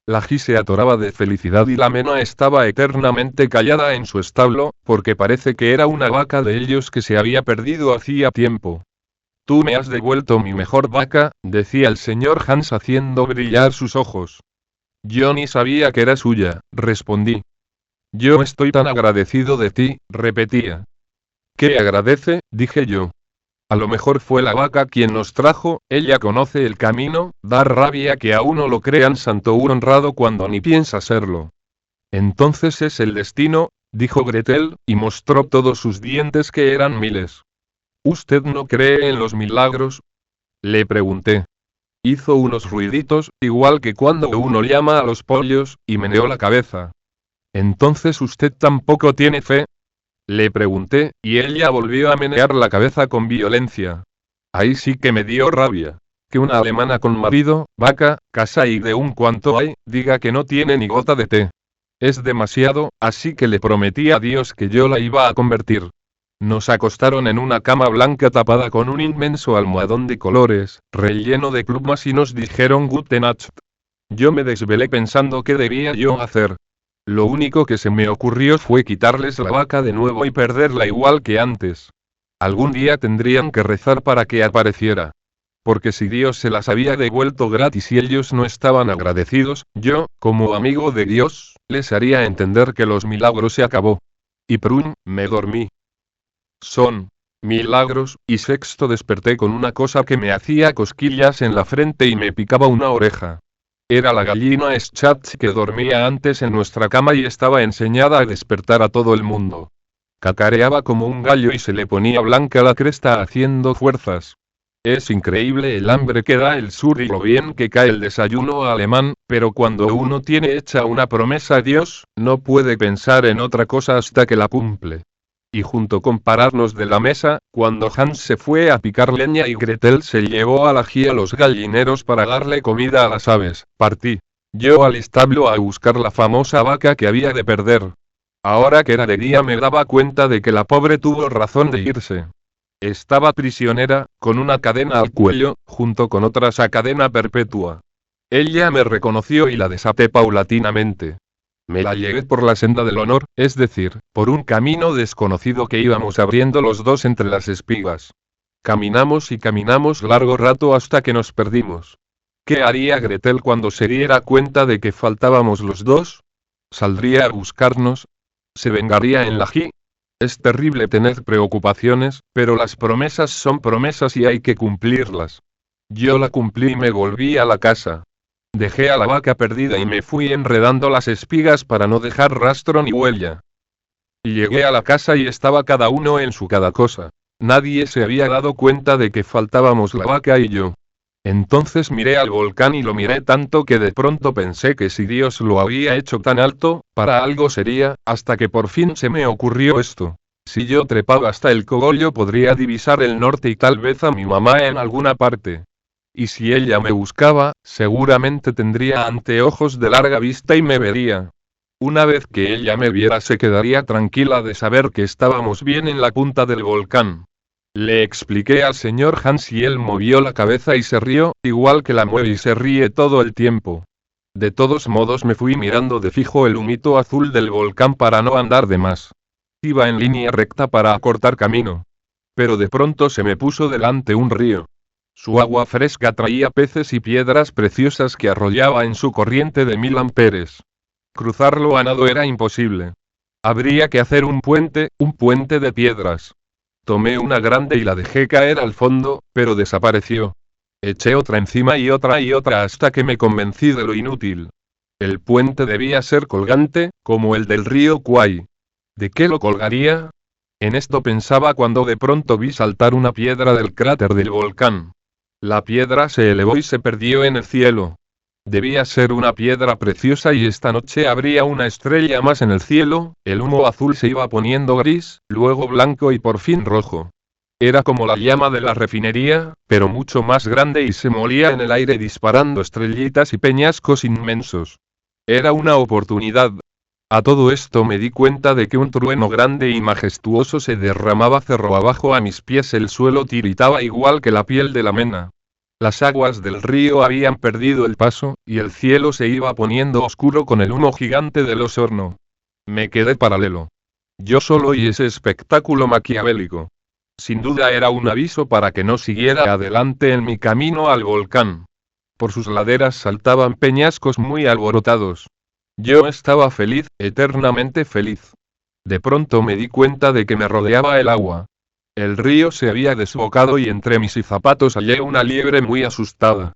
La G se atoraba de felicidad y la mena estaba eternamente callada en su establo, porque parece que era una vaca de ellos que se había perdido hacía tiempo. Tú me has devuelto mi mejor vaca, decía el señor Hans haciendo brillar sus ojos. Yo ni sabía que era suya, respondí. Yo estoy tan agradecido de ti, repetía. ¿Qué agradece? Dije yo. A lo mejor fue la vaca quien nos trajo, ella conoce el camino, da rabia que a uno lo crean santo u honrado cuando ni piensa serlo. Entonces es el destino, dijo Gretel, y mostró todos sus dientes que eran miles. ¿Usted no cree en los milagros? Le pregunté. Hizo unos ruiditos, igual que cuando uno llama a los pollos, y meneó la cabeza. ¿Entonces usted tampoco tiene fe? Le pregunté, y ella volvió a menear la cabeza con violencia. Ahí sí que me dio rabia. Que una alemana con marido, vaca, casa y de un cuanto hay, diga que no tiene ni gota de té. Es demasiado, así que le prometí a Dios que yo la iba a convertir. Nos acostaron en una cama blanca tapada con un inmenso almohadón de colores, relleno de plumas y nos dijeron Gute Nacht. Yo me desvelé pensando qué debía yo hacer. Lo único que se me ocurrió fue quitarles la vaca de nuevo y perderla igual que antes. Algún día tendrían que rezar para que apareciera. Porque si Dios se las había devuelto gratis y ellos no estaban agradecidos, yo, como amigo de Dios, les haría entender que los milagros se acabó. Y prun, me dormí. Son milagros, y sexto desperté con una cosa que me hacía cosquillas en la frente y me picaba una oreja. Era la gallina Schatz que dormía antes en nuestra cama y estaba enseñada a despertar a todo el mundo. Cacareaba como un gallo y se le ponía blanca la cresta haciendo fuerzas. Es increíble el hambre que da el sur y lo bien que cae el desayuno alemán, pero cuando uno tiene hecha una promesa a Dios, no puede pensar en otra cosa hasta que la cumple. Y junto con pararnos de la mesa, cuando Hans se fue a picar leña y Gretel se llevó a la G a los gallineros para darle comida a las aves, partí. Yo al establo a buscar la famosa vaca que había de perder. Ahora que era de día me daba cuenta de que la pobre tuvo razón de irse. Estaba prisionera, con una cadena al cuello, junto con otras a cadena perpetua. Ella me reconoció y la desaté paulatinamente. Me la llevé por la senda del honor, es decir, por un camino desconocido que íbamos abriendo los dos entre las espigas. Caminamos y caminamos largo rato hasta que nos perdimos. ¿Qué haría Gretel cuando se diera cuenta de que faltábamos los dos? ¿Saldría a buscarnos? ¿Se vengaría en la G? Es terrible tener preocupaciones, pero las promesas son promesas y hay que cumplirlas. Yo la cumplí y me volví a la casa. Dejé a la vaca perdida y me fui enredando las espigas para no dejar rastro ni huella. Y llegué a la casa y estaba cada uno en su cada cosa. Nadie se había dado cuenta de que faltábamos la vaca y yo. Entonces miré al volcán y lo miré tanto que de pronto pensé que si Dios lo había hecho tan alto, para algo sería, hasta que por fin se me ocurrió esto. Si yo trepaba hasta el cogollo podría divisar el norte y tal vez a mi mamá en alguna parte. Y si ella me buscaba, seguramente tendría anteojos de larga vista y me vería. Una vez que ella me viera se quedaría tranquila de saber que estábamos bien en la punta del volcán. Le expliqué al señor Hans y él movió la cabeza y se rió, igual que la mueve y se ríe todo el tiempo. De todos modos me fui mirando de fijo el humito azul del volcán para no andar de más. Iba en línea recta para acortar camino. Pero de pronto se me puso delante un río. Su agua fresca traía peces y piedras preciosas que arrollaba en su corriente de 1000 amperes. Cruzarlo a nado era imposible. Habría que hacer un puente de piedras. Tomé una grande y la dejé caer al fondo, pero desapareció. Eché otra encima y otra hasta que me convencí de lo inútil. El puente debía ser colgante, como el del río Kwai. ¿De qué lo colgaría? En esto pensaba cuando de pronto vi saltar una piedra del cráter del volcán. La piedra se elevó y se perdió en el cielo. Debía ser una piedra preciosa y esta noche habría una estrella más en el cielo. El humo azul se iba poniendo gris, luego blanco y por fin rojo. Era como la llama de la refinería, pero mucho más grande y se molía en el aire disparando estrellitas y peñascos inmensos. Era una oportunidad. A todo esto me di cuenta de que un trueno grande y majestuoso se derramaba cerro abajo a mis pies. El suelo tiritaba igual que la piel de la mena. Las aguas del río habían perdido el paso, y el cielo se iba poniendo oscuro con el humo gigante del Osorno. Me quedé paralelo. Yo solo y ese espectáculo maquiavélico. Sin duda era un aviso para que no siguiera adelante en mi camino al volcán. Por sus laderas saltaban peñascos muy alborotados. Yo estaba feliz, eternamente feliz. De pronto me di cuenta de que me rodeaba el agua. El río se había desbocado y entre mis zapatos hallé una liebre muy asustada.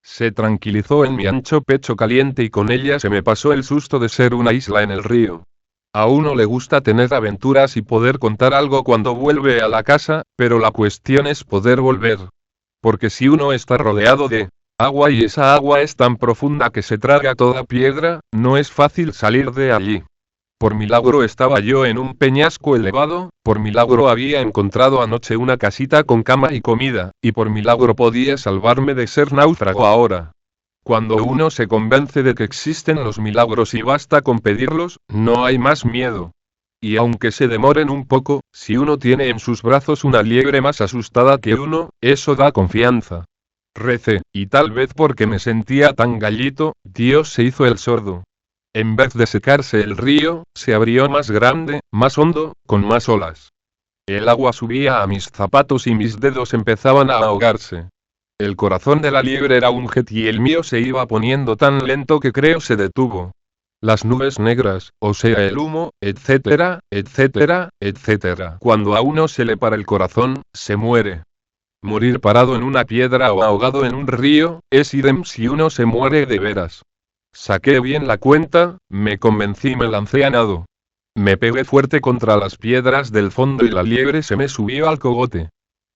Se tranquilizó en mi ancho pecho caliente y con ella se me pasó el susto de ser una isla en el río. A uno le gusta tener aventuras y poder contar algo cuando vuelve a la casa, pero la cuestión es poder volver. Porque si uno está rodeado de agua y esa agua es tan profunda que se traga toda piedra, no es fácil salir de allí. Por milagro estaba yo en un peñasco elevado, por milagro había encontrado anoche una casita con cama y comida, y por milagro podía salvarme de ser náufrago ahora. Cuando uno se convence de que existen los milagros y basta con pedirlos, no hay más miedo. Y aunque se demoren un poco, si uno tiene en sus brazos una liebre más asustada que uno, eso da confianza. Recé, y tal vez porque me sentía tan gallito, Dios se hizo el sordo. En vez de secarse el río, se abrió más grande, más hondo, con más olas. El agua subía a mis zapatos y mis dedos empezaban a ahogarse. El corazón de la liebre era un jet y el mío se iba poniendo tan lento que creo se detuvo. Las nubes negras, o sea el humo, etcétera, etcétera, etcétera. Cuando a uno se le para el corazón, se muere. Morir parado en una piedra o ahogado en un río, es idem si uno se muere de veras. Saqué bien la cuenta, me convencí y me lancé a nado. Me pegué fuerte contra las piedras del fondo y la liebre se me subió al cogote.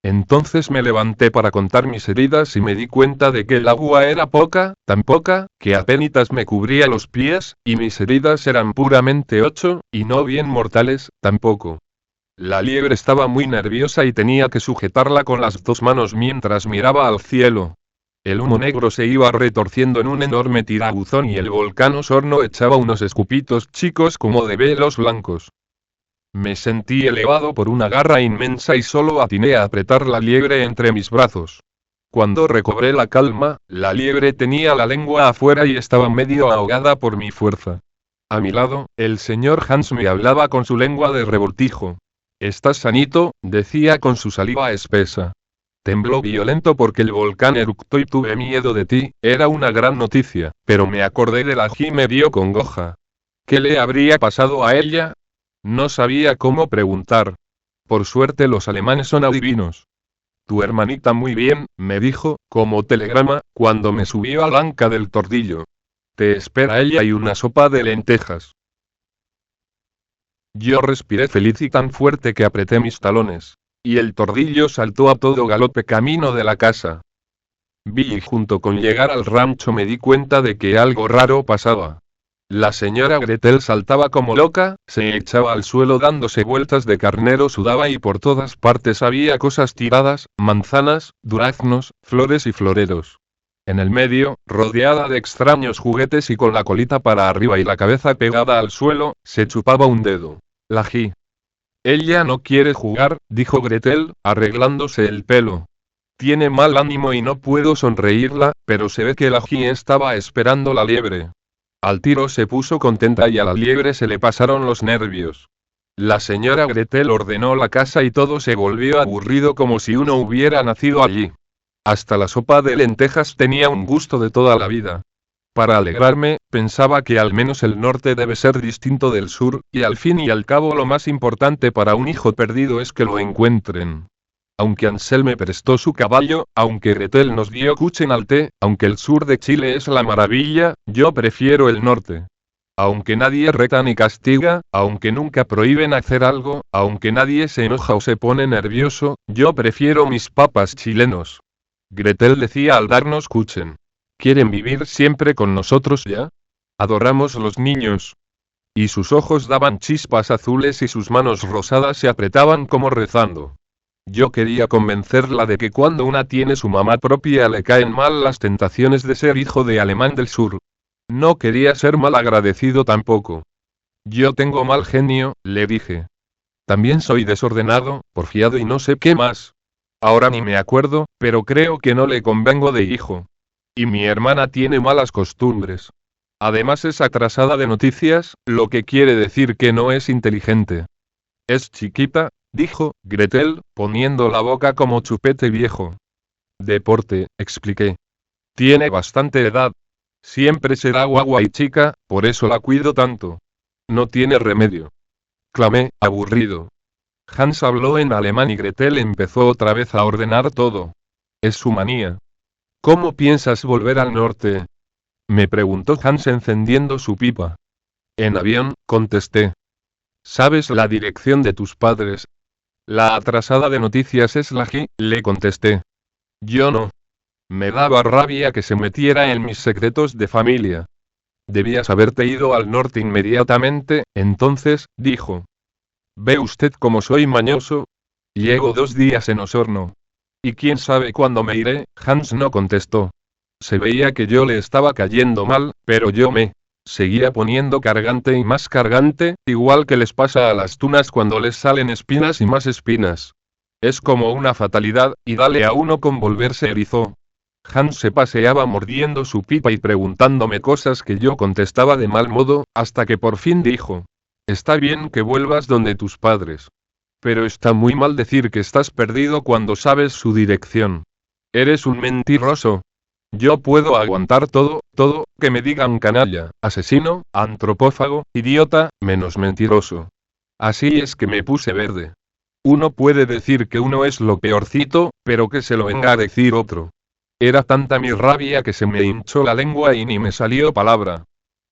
Entonces me levanté para contar mis heridas y me di cuenta de que el agua era poca, tan poca, que apenitas me cubría los pies, y mis heridas eran puramente 8, y no bien mortales, tampoco. La liebre estaba muy nerviosa y tenía que sujetarla con las dos manos mientras miraba al cielo. El humo negro se iba retorciendo en un enorme tirabuzón y el volcán Osorno echaba unos escupitos chicos como de velos blancos. Me sentí elevado por una garra inmensa y solo atiné a apretar la liebre entre mis brazos. Cuando recobré la calma, la liebre tenía la lengua afuera y estaba medio ahogada por mi fuerza. A mi lado, el señor Hans me hablaba con su lengua de revoltijo. «¿Estás sanito?», decía con su saliva espesa. Tembló violento porque el volcán eructó y tuve miedo de ti, era una gran noticia, pero me acordé de la Ji me dio congoja. ¿Qué le habría pasado a ella? No sabía cómo preguntar. Por suerte los alemanes son adivinos. Tu hermanita muy bien, me dijo, como telegrama, cuando me subió a la anca del tordillo. Te espera ella y una sopa de lentejas. Yo respiré feliz y tan fuerte que apreté mis talones. Y el tordillo saltó a todo galope camino de la casa. Vi y junto con llegar al rancho me di cuenta de que algo raro pasaba. La señora Gretel saltaba como loca, se echaba al suelo dándose vueltas de carnero, sudaba y por todas partes había cosas tiradas, manzanas, duraznos, flores y floreros. En el medio, rodeada de extraños juguetes y con la colita para arriba y la cabeza pegada al suelo, se chupaba un dedo. La Gi. Ella no quiere jugar, dijo Gretel, arreglándose el pelo. Tiene mal ánimo y no puedo sonreírla, pero se ve que la Gi estaba esperando la liebre. Al tiro se puso contenta y a la liebre se le pasaron los nervios. La señora Gretel ordenó la casa y todo se volvió aburrido como si uno hubiera nacido allí. Hasta la sopa de lentejas tenía un gusto de toda la vida. Para alegrarme, pensaba que al menos el norte debe ser distinto del sur, y al fin y al cabo lo más importante para un hijo perdido es que lo encuentren. Aunque Ansel me prestó su caballo, aunque Gretel nos dio Kuchenalte, aunque el sur de Chile es la maravilla, yo prefiero el norte. Aunque nadie reta ni castiga, aunque nunca prohíben hacer algo, aunque nadie se enoja o se pone nervioso, yo prefiero mis papas chilenos. Gretel decía al darnos Kuchen. ¿Quieren vivir siempre con nosotros ya? Adoramos los niños. Y sus ojos daban chispas azules y sus manos rosadas se apretaban como rezando. Yo quería convencerla de que cuando una tiene su mamá propia le caen mal las tentaciones de ser hijo de alemán del sur. No quería ser mal agradecido tampoco. Yo tengo mal genio, le dije. También soy desordenado, porfiado y no sé qué más. Ahora ni me acuerdo, pero creo que no le convengo de hijo. Y mi hermana tiene malas costumbres. Además es atrasada de noticias, lo que quiere decir que no es inteligente. Es chiquita, dijo Gretel, poniendo la boca como chupete viejo. Deporte, expliqué. Tiene bastante edad. Siempre será guagua y chica, por eso la cuido tanto. No tiene remedio. Clamé, aburrido. Hans habló en alemán y Gretel empezó otra vez a ordenar todo. Es su manía. ¿Cómo piensas volver al norte? Me preguntó Hans encendiendo su pipa. En avión, contesté. ¿Sabes la dirección de tus padres? La atrasada de noticias es la Gi, le contesté. Yo no. Me daba rabia que se metiera en mis secretos de familia. Debías haberte ido al norte inmediatamente, entonces, dijo. ¿Ve usted cómo soy mañoso? Llego 2 días en Osorno. ¿Y quién sabe cuándo me iré? Hans no contestó. Se veía que yo le estaba cayendo mal, pero yo me seguía poniendo cargante y más cargante, igual que les pasa a las tunas cuando les salen espinas y más espinas. Es como una fatalidad, y dale a uno con volverse erizo. Hans se paseaba mordiendo su pipa y preguntándome cosas que yo contestaba de mal modo, hasta que por fin dijo. Está bien que vuelvas donde tus padres. Pero está muy mal decir que estás perdido cuando sabes su dirección. Eres un mentiroso. Yo puedo aguantar todo, que me digan canalla, asesino, antropófago, idiota, menos mentiroso. Así es que me puse verde. Uno puede decir que uno es lo peorcito, pero que se lo venga a decir otro. Era tanta mi rabia que se me hinchó la lengua y ni me salió palabra.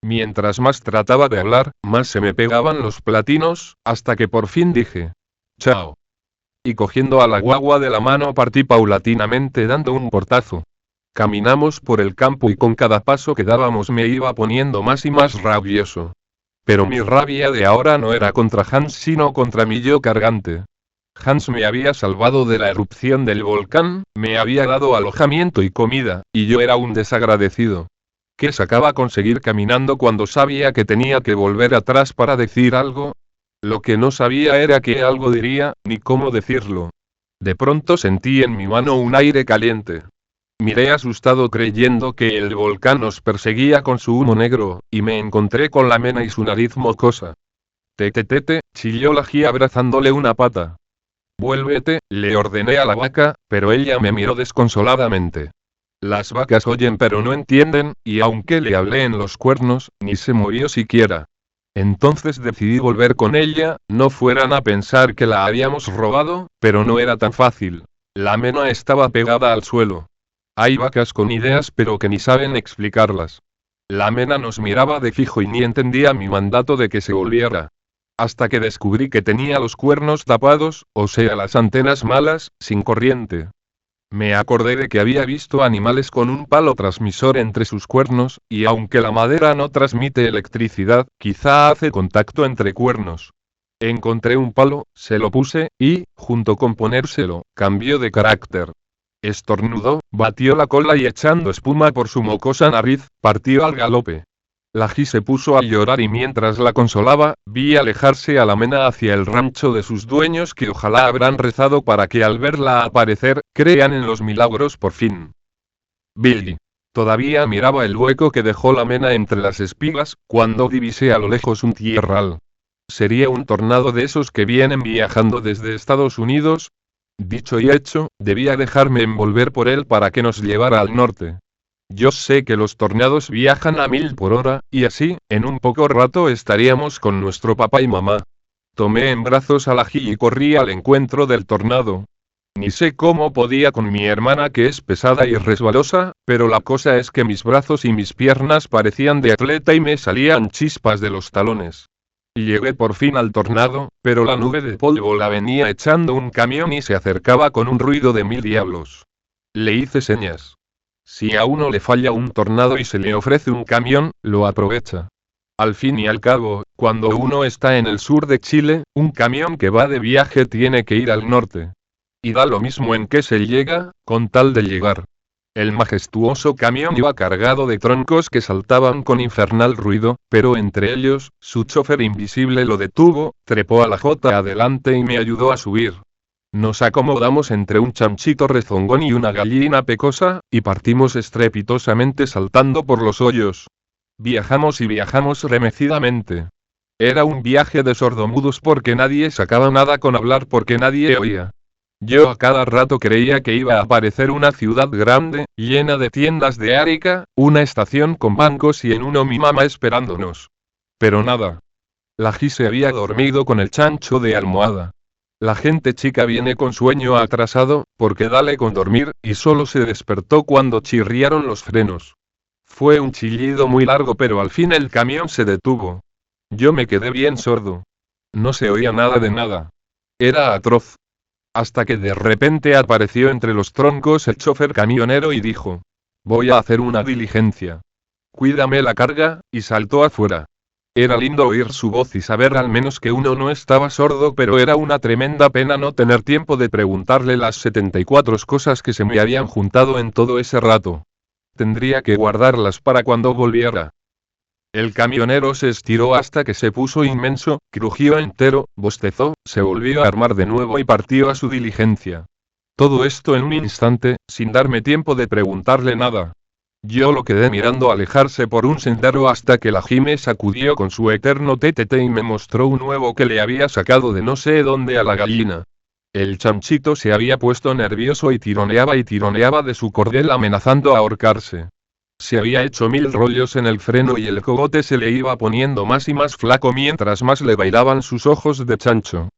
Mientras más trataba de hablar, más se me pegaban los platinos, hasta que por fin dije. Chao. Y cogiendo a la guagua de la mano partí paulatinamente dando un portazo. Caminamos por el campo y con cada paso que dábamos me iba poniendo más y más rabioso. Pero mi rabia de ahora no era contra Hans sino contra mi yo cargante. Hans me había salvado de la erupción del volcán, me había dado alojamiento y comida, y yo era un desagradecido. ¿Qué sacaba conseguir caminando cuando sabía que tenía que volver atrás para decir algo? Lo que no sabía era qué algo diría, ni cómo decirlo. De pronto sentí en mi mano un aire caliente. Miré asustado creyendo que el volcán nos perseguía con su humo negro, y me encontré con la mena y su nariz mocosa. Tete, chilló la Gi abrazándole una pata. Vuélvete, le ordené a la vaca, pero ella me miró desconsoladamente. Las vacas oyen pero no entienden, y aunque le hablé en los cuernos, ni se movió siquiera. Entonces decidí volver con ella, no fueran a pensar que la habíamos robado, pero no era tan fácil. La mena estaba pegada al suelo. Hay vacas con ideas pero que ni saben explicarlas. La mena nos miraba de fijo y ni entendía mi mandato de que se volviera. Hasta que descubrí que tenía los cuernos tapados, o sea las antenas malas, sin corriente. Me acordé de que había visto animales con un palo transmisor entre sus cuernos, y aunque la madera no transmite electricidad, quizá hace contacto entre cuernos. Encontré un palo, se lo puse, y, junto con ponérselo, cambió de carácter. Estornudó, batió la cola y echando espuma por su mocosa nariz, partió al galope. La Ji se puso a llorar y mientras la consolaba, vi alejarse a la mena hacia el rancho de sus dueños que ojalá habrán rezado para que al verla aparecer, crean en los milagros por fin. Billy. Todavía miraba el hueco que dejó la mena entre las espigas, cuando divisé a lo lejos un tierral. ¿Sería un tornado de esos que vienen viajando desde Estados Unidos? Dicho y hecho, debía dejarme envolver por él para que nos llevara al norte. Yo sé que los tornados viajan a 1000 por hora, y así, en un poco rato estaríamos con nuestro papá y mamá. Tomé en brazos a la Ji y corrí al encuentro del tornado. Ni sé cómo podía con mi hermana que es pesada y resbalosa, pero la cosa es que mis brazos y mis piernas parecían de atleta y me salían chispas de los talones. Llegué por fin al tornado, pero la nube de polvo la venía echando un camión y se acercaba con un ruido de 1000 diablos. Le hice señas. Si a uno le falla un tornado y se le ofrece un camión, lo aprovecha. Al fin y al cabo, cuando uno está en el sur de Chile, un camión que va de viaje tiene que ir al norte. Y da lo mismo en qué se llega, con tal de llegar. El majestuoso camión iba cargado de troncos que saltaban con infernal ruido, pero entre ellos, su chofer invisible lo detuvo, trepó a la jota adelante y me ayudó a subir. Nos acomodamos entre un chanchito rezongón y una gallina pecosa, y partimos estrepitosamente saltando por los hoyos. Viajamos y viajamos remecidamente. Era un viaje de sordomudos porque nadie sacaba nada con hablar porque nadie oía. Yo a cada rato creía que iba a aparecer una ciudad grande, llena de tiendas de Arica, una estación con bancos y en uno mi mamá esperándonos. Pero nada. La Ji se había dormido con el chancho de almohada. La gente chica viene con sueño atrasado, porque dale con dormir, y solo se despertó cuando chirriaron los frenos. Fue un chillido muy largo pero al fin el camión se detuvo. Yo me quedé bien sordo. No se oía nada de nada. Era atroz. Hasta que de repente apareció entre los troncos el chofer camionero y dijo: voy a hacer una diligencia. Cuídame la carga, y saltó afuera. Era lindo oír su voz y saber al menos que uno no estaba sordo, pero era una tremenda pena no tener tiempo de preguntarle las 74 cosas que se me habían juntado en todo ese rato. Tendría que guardarlas para cuando volviera. El camionero se estiró hasta que se puso inmenso, crujió entero, bostezó, se volvió a armar de nuevo y partió a su diligencia. Todo esto en un instante, sin darme tiempo de preguntarle nada. Yo lo quedé mirando alejarse por un sendero hasta que la Ji me sacudió con su eterno tetete y me mostró un huevo que le había sacado de no sé dónde a la gallina. El chanchito se había puesto nervioso y tironeaba de su cordel amenazando ahorcarse. Se había hecho 1000 rollos en el freno y el cogote se le iba poniendo más y más flaco mientras más le bailaban sus ojos de chancho.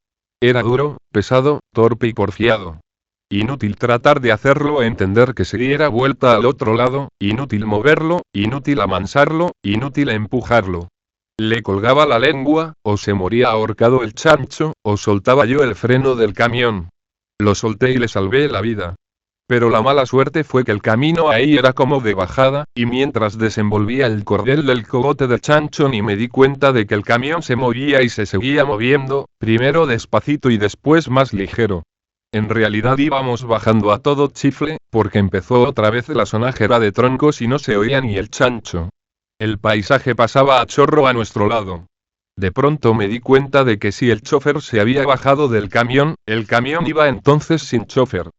Era duro, pesado, torpe y porfiado. Inútil tratar de hacerlo entender que se diera vuelta al otro lado, inútil moverlo, inútil amansarlo, inútil empujarlo. Le colgaba la lengua, o se moría ahorcado el chancho, o soltaba yo el freno del camión. Lo solté y le salvé la vida. Pero la mala suerte fue que el camino ahí era como de bajada, y mientras desenvolvía el cordel del cogote del chancho ni me di cuenta de que el camión se movía y se seguía moviendo, primero despacito y después más ligero. En realidad íbamos bajando a todo chifle, porque empezó otra vez la sonajera de troncos y no se oía ni el chancho. El paisaje pasaba a chorro a nuestro lado. De pronto me di cuenta de que si el chofer se había bajado del camión, el camión iba entonces sin chofer.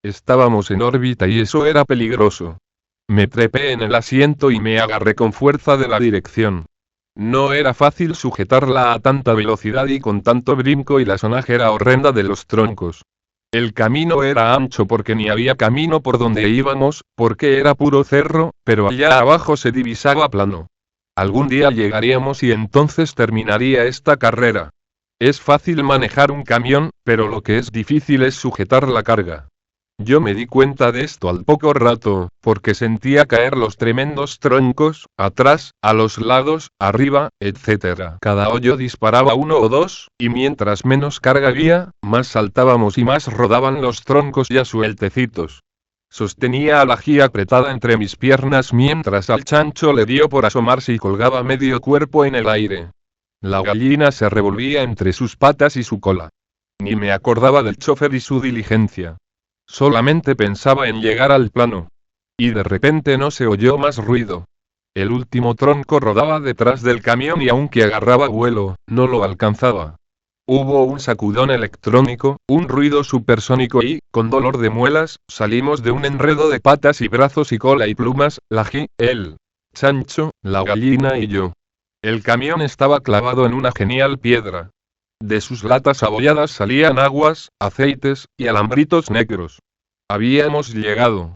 Estábamos en órbita y eso era peligroso. Me trepé en el asiento y me agarré con fuerza de la dirección. No era fácil sujetarla a tanta velocidad y con tanto brinco y la sonajera horrenda de los troncos. El camino era ancho porque ni había camino por donde íbamos, porque era puro cerro, pero allá abajo se divisaba plano. Algún día llegaríamos y entonces terminaría esta carrera. Es fácil manejar un camión, pero lo que es difícil es sujetar la carga. Yo me di cuenta de esto al poco rato, porque sentía caer los tremendos troncos, atrás, a los lados, arriba, etc. Cada hoyo disparaba uno o dos, y mientras menos carga había, más saltábamos y más rodaban los troncos ya sueltecitos. Sostenía a la ají apretada entre mis piernas mientras al chancho le dio por asomarse y colgaba medio cuerpo en el aire. La gallina se revolvía entre sus patas y su cola. Ni me acordaba del chofer y su diligencia. Solamente pensaba en llegar al plano. Y de repente no se oyó más ruido. El último tronco rodaba detrás del camión y aunque agarraba vuelo, no lo alcanzaba. Hubo un sacudón electrónico, un ruido supersónico y, con dolor de muelas, salimos de un enredo de patas y brazos y cola y plumas, la ají, el chancho, la gallina y yo. El camión estaba clavado en una genial piedra. De sus latas abolladas salían aguas, aceites, y alambritos negros. Habíamos llegado.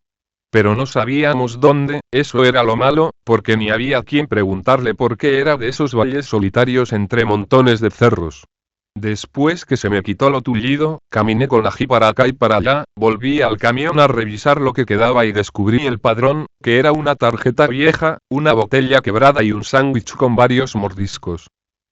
Pero no sabíamos dónde, eso era lo malo, porque ni había quien preguntarle por qué era de esos valles solitarios entre montones de cerros. Después que se me quitó lo tullido, caminé con la ají para acá y para allá, volví al camión a revisar lo que quedaba y descubrí el padrón, que era una tarjeta vieja, una botella quebrada y un sándwich con varios mordiscos.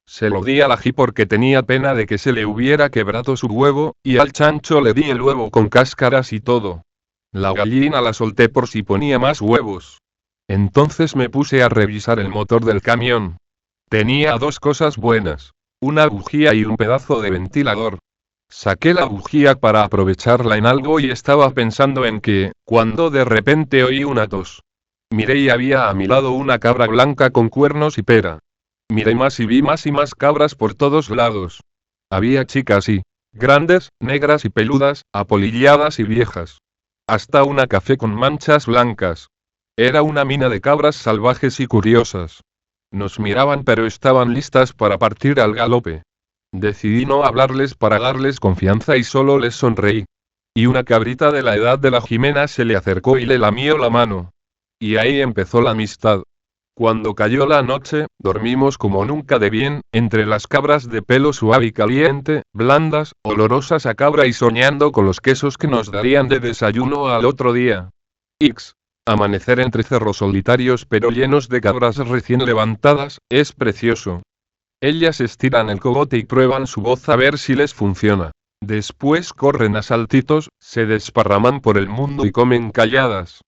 Se lo di a la ají porque tenía pena de que se le hubiera quebrado su huevo, y al chancho le di el huevo con cáscaras y todo. La gallina la solté por si ponía más huevos. Entonces me puse a revisar el motor del camión. Tenía dos cosas buenas. Una bujía y un pedazo de ventilador. Saqué la bujía para aprovecharla en algo y estaba pensando en que, cuando de repente oí una tos. Miré y había a mi lado una cabra blanca con cuernos y pera. Miré más y vi más y más cabras por todos lados. Había chicas y grandes, negras y peludas, apolilladas y viejas. Hasta una café con manchas blancas. Era una mina de cabras salvajes y curiosas. Nos miraban pero estaban listas para partir al galope. Decidí no hablarles para darles confianza y solo les sonreí. Y una cabrita de la edad de la Jimena se le acercó y le lamió la mano. Y ahí empezó la amistad. Cuando cayó la noche, dormimos como nunca de bien, entre las cabras de pelo suave y caliente, blandas, olorosas a cabra y soñando con los quesos que nos darían de desayuno al otro día. Amanecer entre cerros solitarios pero llenos de cabras recién levantadas, es precioso. Ellas estiran el cogote y prueban su voz a ver si les funciona. Después corren a saltitos, se desparraman por el mundo y comen calladas.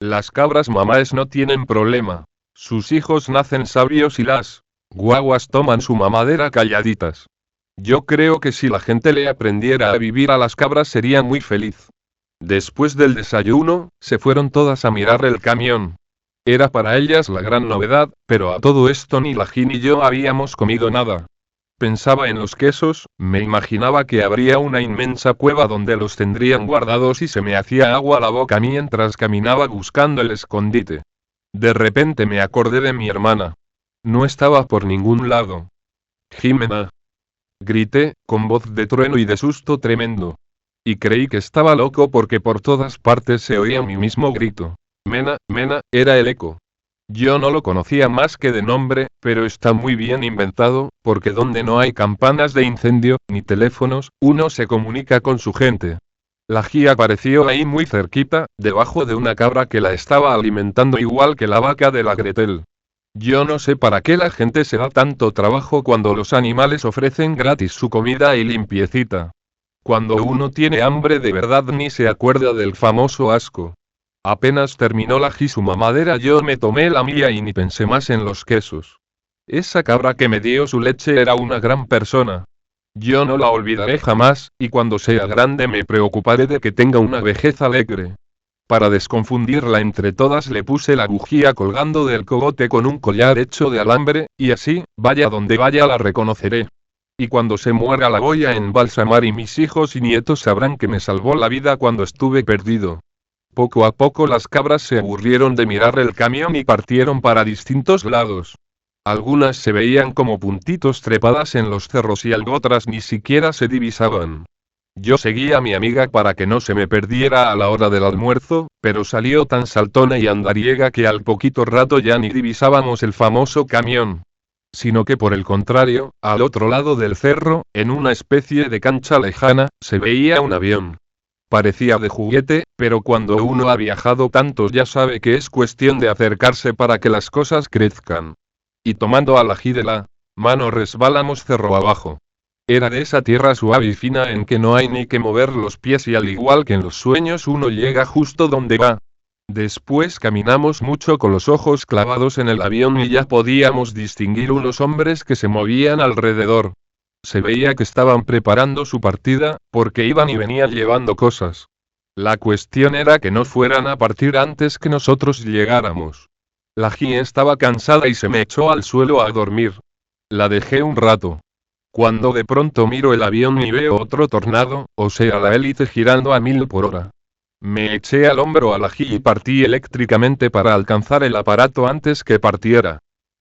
Las cabras mamás no tienen problema. Sus hijos nacen sabios y las guaguas toman su mamadera calladitas. Yo creo que si la gente le aprendiera a vivir a las cabras sería muy feliz. Después del desayuno, se fueron todas a mirar el camión. Era para ellas la gran novedad, pero a todo esto ni la Ají ni yo habíamos comido nada. Pensaba en los quesos, me imaginaba que habría una inmensa cueva donde los tendrían guardados y se me hacía agua la boca mientras caminaba buscando el escondite. De repente me acordé de mi hermana. No estaba por ningún lado. Jimena. Grité, con voz de trueno y de susto tremendo. Y creí que estaba loco porque por todas partes se oía mi mismo grito. Mena, Mena, era el eco. Yo no lo conocía más que de nombre, pero está muy bien inventado, porque donde no hay campanas de incendio, ni teléfonos, uno se comunica con su gente. La Ají apareció ahí muy cerquita, debajo de una cabra que la estaba alimentando igual que la vaca de la Gretel. Yo no sé para qué la gente se da tanto trabajo cuando los animales ofrecen gratis su comida y limpiecita. Cuando uno tiene hambre de verdad ni se acuerda del famoso asco. Apenas terminó la Ají su mamadera yo me tomé la mía y ni pensé más en los quesos. Esa cabra que me dio su leche era una gran persona. Yo no la olvidaré jamás, y cuando sea grande me preocuparé de que tenga una vejez alegre. Para desconfundirla entre todas le puse la bujía colgando del cogote con un collar hecho de alambre, y así, vaya donde vaya la reconoceré. Y cuando se muera la voy a embalsamar y mis hijos y nietos sabrán que me salvó la vida cuando estuve perdido. Poco a poco las cabras se aburrieron de mirar el camión y partieron para distintos lados. Algunas se veían como puntitos trepadas en los cerros y algo otras ni siquiera se divisaban. Yo seguí a mi amiga para que no se me perdiera a la hora del almuerzo, pero salió tan saltona y andariega que al poquito rato ya ni divisábamos el famoso camión. Sino que por el contrario, al otro lado del cerro, en una especie de cancha lejana, se veía un avión. Parecía de juguete, pero cuando uno ha viajado tanto ya sabe que es cuestión de acercarse para que las cosas crezcan. Y tomando a la Ají de la mano resbalamos cerro abajo. Era de esa tierra suave y fina en que no hay ni que mover los pies y al igual que en los sueños uno llega justo donde va. Después caminamos mucho con los ojos clavados en el avión y ya podíamos distinguir unos hombres que se movían alrededor. Se veía que estaban preparando su partida, porque iban y venían llevando cosas. La cuestión era que no fueran a partir antes que nosotros llegáramos. La Ji estaba cansada y se me echó al suelo a dormir. La dejé un rato. Cuando de pronto miro el avión y veo otro tornado, o sea la hélice girando a 1000 por hora. Me eché al hombro a la Ji y partí eléctricamente para alcanzar el aparato antes que partiera.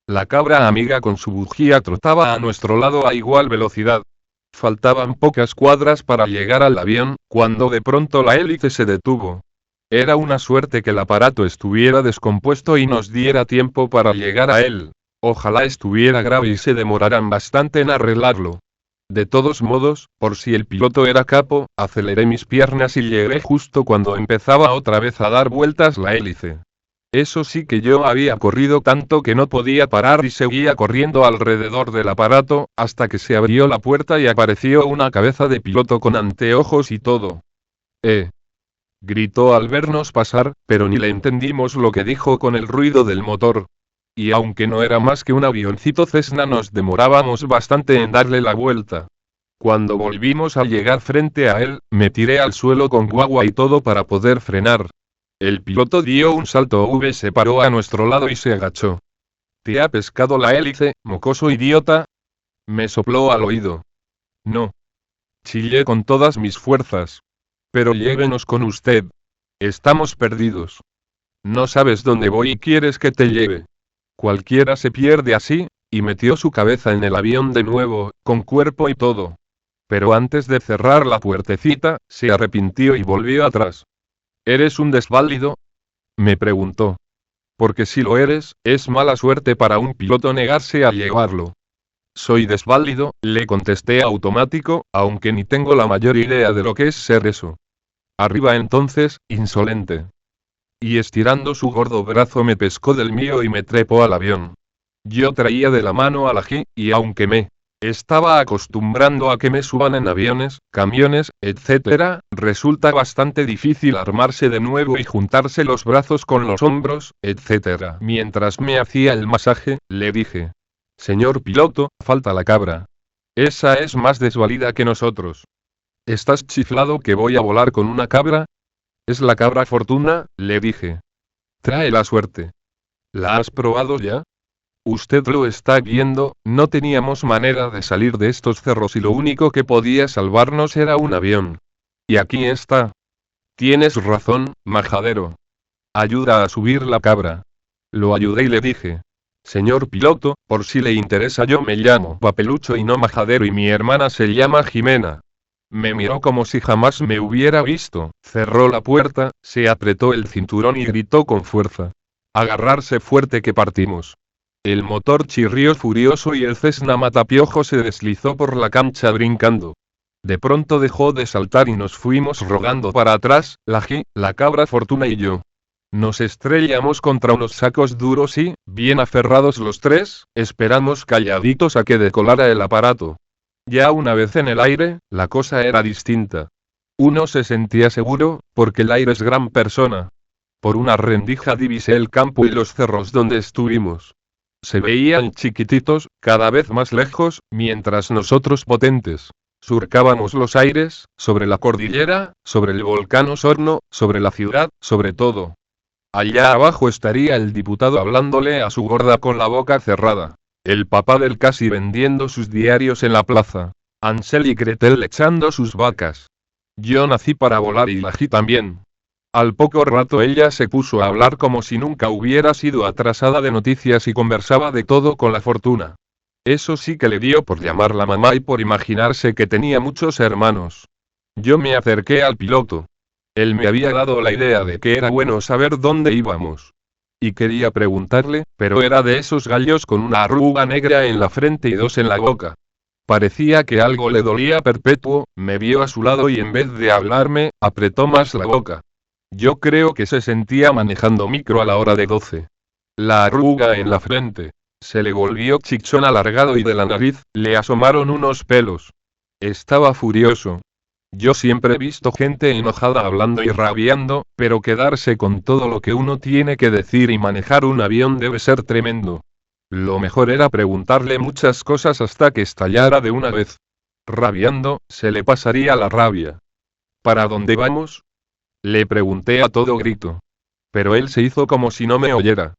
La cabra amiga con su bujía trotaba a nuestro lado a igual velocidad. Faltaban pocas cuadras para llegar al avión, cuando de pronto la hélice se detuvo. Era una suerte que el aparato estuviera descompuesto y nos diera tiempo para llegar a él. Ojalá estuviera grave y se demoraran bastante en arreglarlo. De todos modos, por si el piloto era capo, aceleré mis piernas y llegué justo cuando empezaba otra vez a dar vueltas la hélice. Eso sí que yo había corrido tanto que no podía parar y seguía corriendo alrededor del aparato, hasta que se abrió la puerta y apareció una cabeza de piloto con anteojos y todo. Gritó al vernos pasar, pero ni le entendimos lo que dijo con el ruido del motor. Y aunque no era más que un avioncito Cessna, nos demorábamos bastante en darle la vuelta. Cuando volvimos a llegar frente a él, me tiré al suelo con guagua y todo para poder frenar. El piloto dio un salto, se paró a nuestro lado y se agachó. ¿Te ha pescado la hélice, mocoso idiota? Me sopló al oído. No. Chillé con todas mis fuerzas. Pero llévenos con usted. Estamos perdidos. No sabes dónde voy y quieres que te lleve. Cualquiera se pierde así, y metió su cabeza en el avión de nuevo, con cuerpo y todo. Pero antes de cerrar la puertecita, se arrepintió y volvió atrás. ¿Eres un desválido?, me preguntó. Porque si lo eres, es mala suerte para un piloto negarse a llevarlo. Soy desválido, le contesté automático, aunque ni tengo la mayor idea de lo que es ser eso. Arriba entonces, insolente. Y estirando su gordo brazo me pescó del mío y me trepó al avión. Yo traía de la mano a la Ji, y aunque me estaba acostumbrando a que me suban en aviones, camiones, etc., resulta bastante difícil armarse de nuevo y juntarse los brazos con los hombros, etc. Mientras me hacía el masaje, le dije: Señor piloto, falta la cabra. Esa es más desvalida que nosotros. ¿Estás chiflado que voy a volar con una cabra? Es la cabra Fortuna, le dije. Trae la suerte. ¿La has probado ya? Usted lo está viendo, no teníamos manera de salir de estos cerros y lo único que podía salvarnos era un avión. Y aquí está. Tienes razón, majadero. Ayuda a subir la cabra. Lo ayudé y le dije: Señor piloto, por si le interesa, yo me llamo Papelucho y no Majadero y mi hermana se llama Jimena. Me miró como si jamás me hubiera visto, cerró la puerta, se apretó el cinturón y gritó con fuerza: Agarrarse fuerte que partimos. El motor chirrió furioso y el Cessna Matapiojo se deslizó por la cancha brincando. De pronto dejó de saltar y nos fuimos rodando para atrás, la Ji, la cabra Fortuna y yo. Nos estrellamos contra unos sacos duros y, bien aferrados los tres, esperamos calladitos a que decolara el aparato. Ya una vez en el aire, la cosa era distinta. Uno se sentía seguro, porque el aire es gran persona. Por una rendija divisé el campo y los cerros donde estuvimos. Se veían chiquititos, cada vez más lejos, mientras nosotros potentes surcábamos los aires, sobre la cordillera, sobre el volcán Osorno, sobre la ciudad, sobre todo. Allá abajo estaría el diputado hablándole a su gorda con la boca cerrada. El papá del casi vendiendo sus diarios en la plaza. Ansel y Gretel echando sus vacas. Yo nací para volar y la Ji también. Al poco rato ella se puso a hablar como si nunca hubiera sido atrasada de noticias y conversaba de todo con la Fortuna. Eso sí que le dio por llamarla mamá y por imaginarse que tenía muchos hermanos. Yo me acerqué al piloto. Él me había dado la idea de que era bueno saber dónde íbamos. Y quería preguntarle, pero era de esos gallos con una arruga negra en la frente y dos en la boca. Parecía que algo le dolía perpetuo, me vio a su lado y en vez de hablarme, apretó más la boca. Yo creo que se sentía manejando micro a la hora de 12. La arruga en la frente se le volvió chichón alargado y de la nariz le asomaron unos pelos. Estaba furioso. Yo siempre he visto gente enojada hablando y rabiando, pero quedarse con todo lo que uno tiene que decir y manejar un avión debe ser tremendo. Lo mejor era preguntarle muchas cosas hasta que estallara de una vez. Rabiando, se le pasaría la rabia. ¿Para dónde vamos? Le pregunté a todo grito. Pero él se hizo como si no me oyera.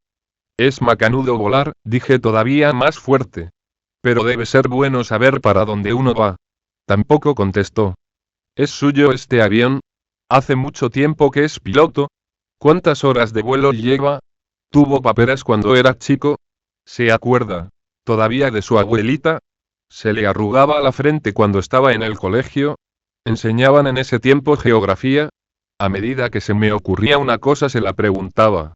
Es macanudo volar, dije todavía más fuerte. Pero debe ser bueno saber para dónde uno va. Tampoco contestó. ¿Es suyo este avión? ¿Hace mucho tiempo que es piloto? ¿Cuántas horas de vuelo lleva? ¿Tuvo paperas cuando era chico? ¿Se acuerda todavía de su abuelita? ¿Se le arrugaba la frente cuando estaba en el colegio? ¿Enseñaban en ese tiempo geografía? A medida que se me ocurría una cosa se la preguntaba.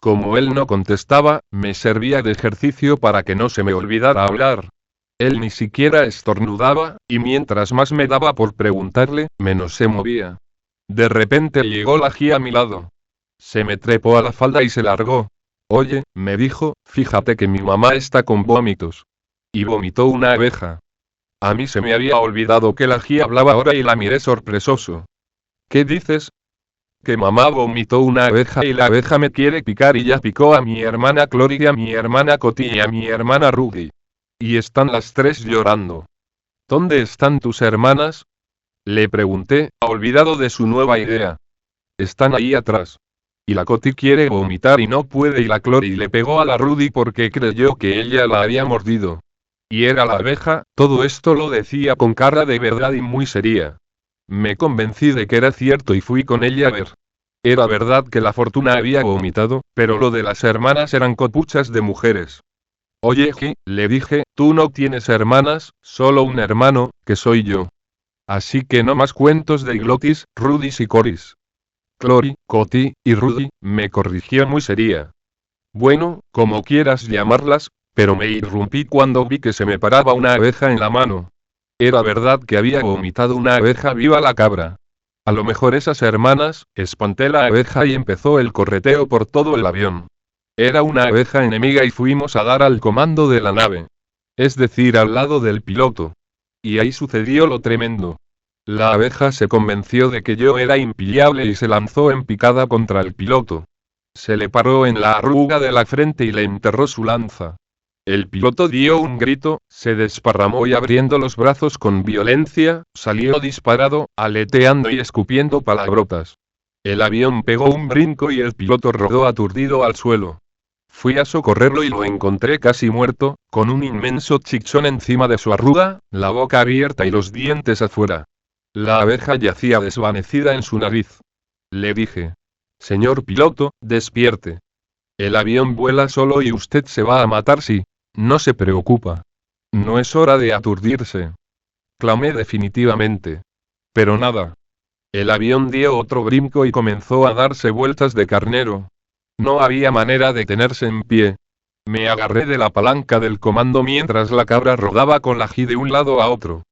Como él no contestaba, me servía de ejercicio para que no se me olvidara hablar. Él ni siquiera estornudaba, y mientras más me daba por preguntarle, menos se movía. De repente llegó la Gi a mi lado. Se me trepó a la falda y se largó. Oye, me dijo, fíjate que mi mamá está con vómitos. Y vomitó una abeja. A mí se me había olvidado que la Gi hablaba ahora y la miré sorpresoso. ¿Qué dices? Que mamá vomitó una abeja y la abeja me quiere picar y ya picó a mi hermana Clory, a mi hermana Coti y a mi hermana Ruby. Y están las tres llorando. ¿Dónde están tus hermanas? Le pregunté, olvidado de su nueva idea. Están ahí atrás. Y la Coti quiere vomitar y no puede y la Clory le pegó a la Rudy porque creyó que ella la había mordido. Y era la abeja, todo esto lo decía con cara de verdad y muy seria. Me convencí de que era cierto y fui con ella a ver. Era verdad que la Fortuna había vomitado, pero lo de las hermanas eran copuchas de mujeres. Oye Gi, le dije, tú no tienes hermanas, solo un hermano, que soy yo. Así que no más cuentos de glotis, rudis y coris. Clory, Coti, y Rudy, me corrigió muy seria. Bueno, como quieras llamarlas, pero me irrumpí cuando vi que se me paraba una abeja en la mano. Era verdad que había vomitado una abeja viva la cabra. A lo mejor esas hermanas, espanté la abeja y empezó el correteo por todo el avión. Era una abeja enemiga y fuimos a dar al comando de la nave. Es decir, al lado del piloto. Y ahí sucedió lo tremendo. La abeja se convenció de que yo era impillable y se lanzó en picada contra el piloto. Se le paró en la arruga de la frente y le enterró su lanza. El piloto dio un grito, se desparramó y abriendo los brazos con violencia, salió disparado, aleteando y escupiendo palabrotas. El avión pegó un brinco y el piloto rodó aturdido al suelo. Fui a socorrerlo y lo encontré casi muerto, con un inmenso chichón encima de su arruga, la boca abierta y los dientes afuera. La abeja yacía desvanecida en su nariz. Le dije: señor piloto, despierte. El avión vuela solo y usted se va a matar si no se preocupa. No es hora de aturdirse. Clamé definitivamente. Pero nada. El avión dio otro brinco y comenzó a darse vueltas de carnero. No había manera de tenerse en pie. Me agarré de la palanca del comando mientras la cabra rodaba con la Gi de un lado a otro.